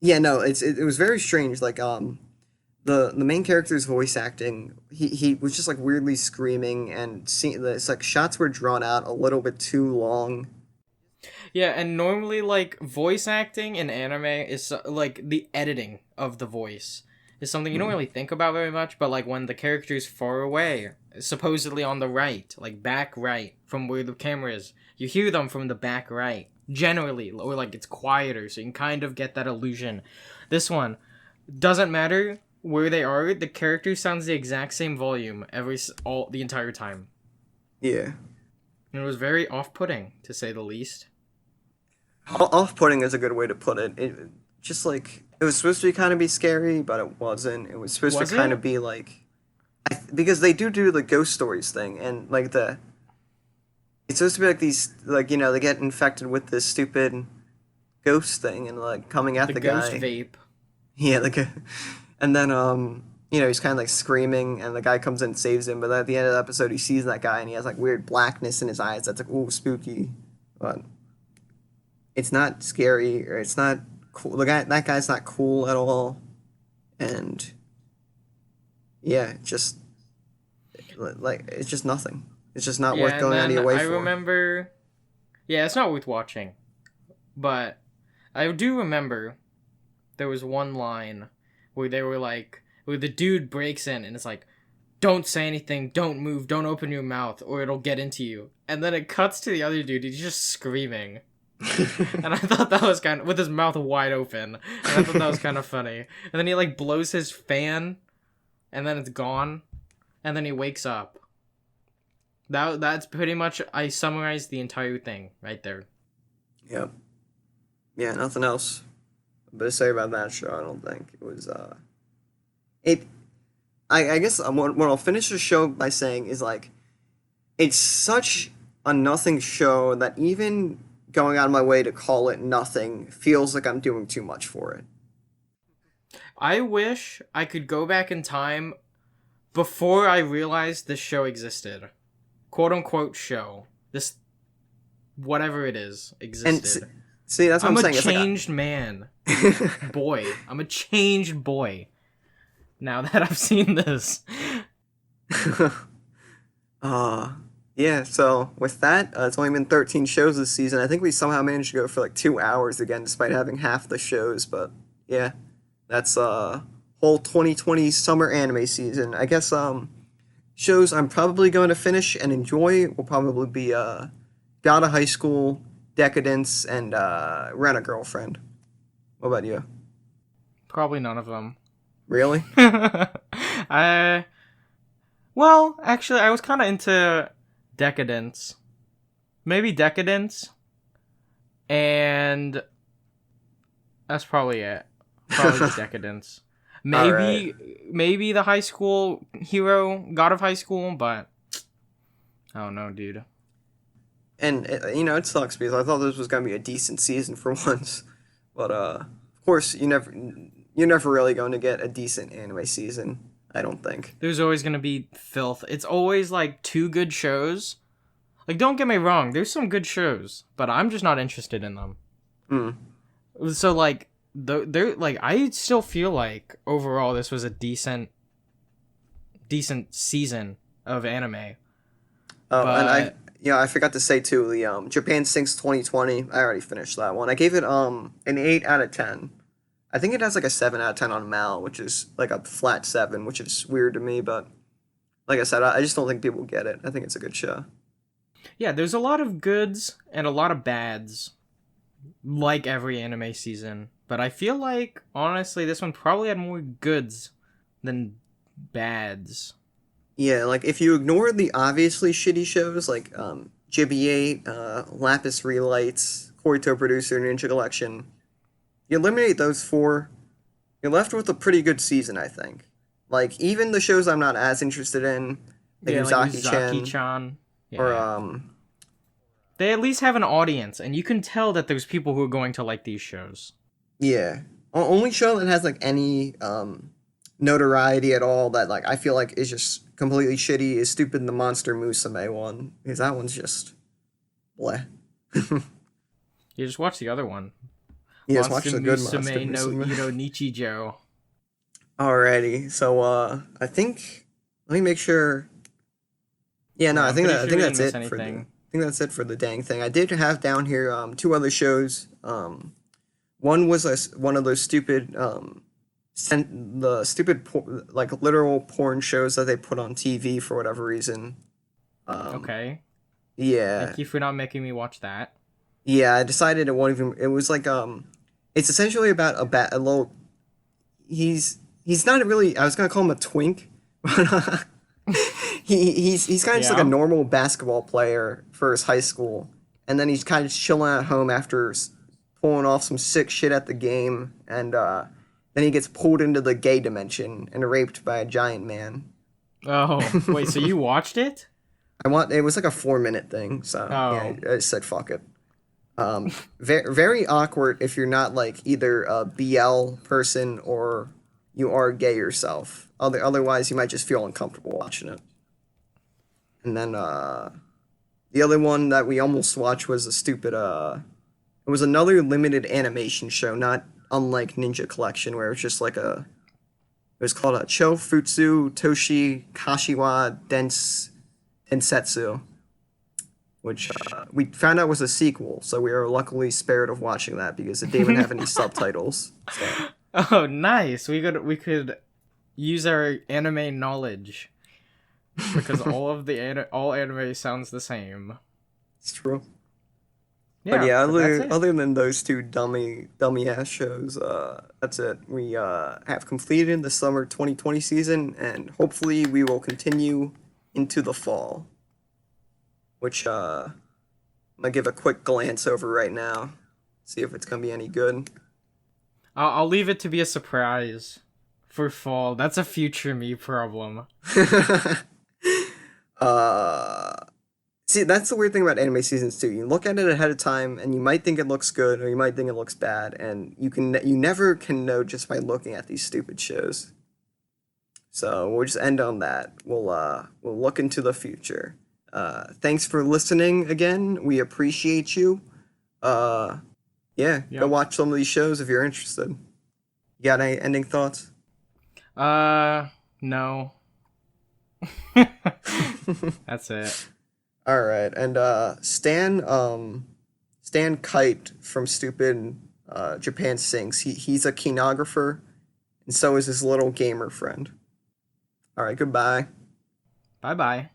Yeah, no, it was very strange. Like the main character's voice acting, he was just like weirdly screaming and it's like shots were drawn out a little bit too long. Yeah, and normally like voice acting in anime is like the editing of the voice is something you don't Mm. really think about very much, but like when the character's far away, supposedly on the right, like back right from where the camera is, you hear them from the back right generally, or like it's quieter so you can kind of get that illusion. This one doesn't matter where they are, the character sounds the exact same volume all the entire time. Yeah. And it was very off-putting to say the least. Off-putting is a good way to put it. It just like it was supposed to be kind of be scary, but it wasn't. It was supposed to Was kind of it? be like because they do the ghost stories thing, and like the it's supposed to be like these like they get infected with this stupid ghost thing and like coming at The the ghost guy. vape. Yeah, like and then he's kind of like screaming, and the guy comes in and saves him. But at the end of the episode, he sees that guy, and he has like weird blackness in his eyes. That's like ooh spooky, but it's not scary or it's not cool. That guy's not cool at all, and yeah, just like it's just nothing. It's just not worth Yeah, and going out of then your way I for. remember. Yeah, it's not worth watching. But I do remember there was one line where they were like, where the dude breaks in and it's like, don't say anything, don't move, don't open your mouth, or it'll get into you. And then it cuts to the other dude, he's just screaming. And I thought that was kind of, with his mouth wide open. And I thought that was kind of funny. And then he like blows his fan, and then it's gone. And then he wakes up. That's pretty much, I summarized the entire thing right there. Yep. Yeah, nothing else but to say about that show. I don't think it was. It. I guess what I'll finish the show by saying is like, it's such a nothing show that even going out of my way to call it nothing feels like I'm doing too much for it. I wish I could go back in time before I realized this show existed. Quote unquote show. This, whatever it is, And existed. see, that's what I'm I'm a saying. It's changed man. like, Boy. I'm a changed boy. Now that I've seen this. uh, yeah. So with that, it's only been 13 shows this season. I think we somehow managed to go for like 2 hours again, despite having half the shows. But yeah, that's whole 2020 summer anime season. I guess shows I'm probably going to finish and enjoy will probably be God of High School, Decadence, and Rent a Girlfriend. What about you? Probably none of them. Really? I Well, actually I was kinda into Decadence. Maybe Decadence. And that's probably it. Probably just Decadence. All right. Maybe the high school hero, God of High School, but I don't know, dude. And it sucks because I thought this was gonna be a decent season for once, but of course you're never really going to get a decent anime season. I don't think. There's always gonna be filth. It's always like two good shows. Like, don't get me wrong, there's some good shows, but I'm just not interested in them. Hmm. So like, they're like, I still feel like overall this was a decent season of anime. Oh, and But I forgot to say too the Japan Sinks 2020. I already finished that one. I gave it an 8 out of 10. I think it has like a 7 out of 10 on Mal, which is like a flat 7, which is weird to me. But like I said, I just don't think people get it. I think it's a good show. yeah, there's a lot of goods and a lot of bads, like every anime season. But I feel like, honestly, this one probably had more goods than bads. Yeah, like if you ignore the obviously shitty shows like Gibiate, Lapis Relights, Koito Producer, Ninja Collection, you eliminate those four, you're left with a pretty good season, I think. Like even the shows I'm not as interested in, like Yeah, like Uzaki-chan Uzaki-chan. or Yeah. They at least have an audience, and you can tell that there's people who are going to like these shows. yeah, only show that has like any notoriety at all that like I feel like is just completely shitty is Stupid the Monster Musume one because that one's just bleh. You just watch the other one. Yes, watch Monster the good Monster Musume no Musume. Iro Nichijo. Alrighty, so I think let me make sure. Yeah, no, Yeah, I I'm think pretty that I sure think we that's didn't miss it for the. anything. I think that's it for the dang thing. I did have down here two other shows. One was one of those stupid the stupid like literal porn shows that they put on TV for whatever reason. Okay. Yeah, Thank you for not making me watch that. yeah. I decided it won't even. It was like it's essentially about a little. He's not really. I was gonna call him a twink, but he's kind of just like a Yeah? normal basketball player for his high school, and then he's kind of chilling at home after pulling off some sick shit at the game, and then he gets pulled into the gay dimension and raped by a giant man. Oh, wait, so you watched it? It was like a 4 minute thing, so yeah, Oh. I said fuck it. Very, very awkward if you're not like either a BL person or you are gay yourself. Otherwise, you might just feel uncomfortable watching it. And then the other one that we almost watched was a stupid it was another limited animation show, not unlike Ninja Collection, where it was just like it was called a Chofutsu Toshi Kashiwa Densetsu, which we found out was a sequel, so we are luckily spared of watching that because it didn't even have any subtitles. So. Oh, nice. We could use our anime knowledge because all anime sounds the same. It's true. Yeah, But yeah, that's it. other than those two dummy ass shows, that's it. We have completed the summer 2020 season, and hopefully we will continue into the fall. Which I'm gonna give a quick glance over right now, see if it's gonna be any good. I'll leave it to be a surprise for fall. That's a future me problem. uh, See, that's the weird thing about anime seasons too. You look at it ahead of time, and you might think it looks good, or you might think it looks bad, and you never can know just by looking at these stupid shows. So we'll just end on that. We'll look into the future. Thanks for listening again. We appreciate you. Uh, yeah, go Yep. watch some of these shows if you're interested. You got any ending thoughts? No. That's it. All right, and Stan Kite from Stupid Japan Sings. He's a kinographer, and so is his little gamer friend. All right, goodbye. Bye bye.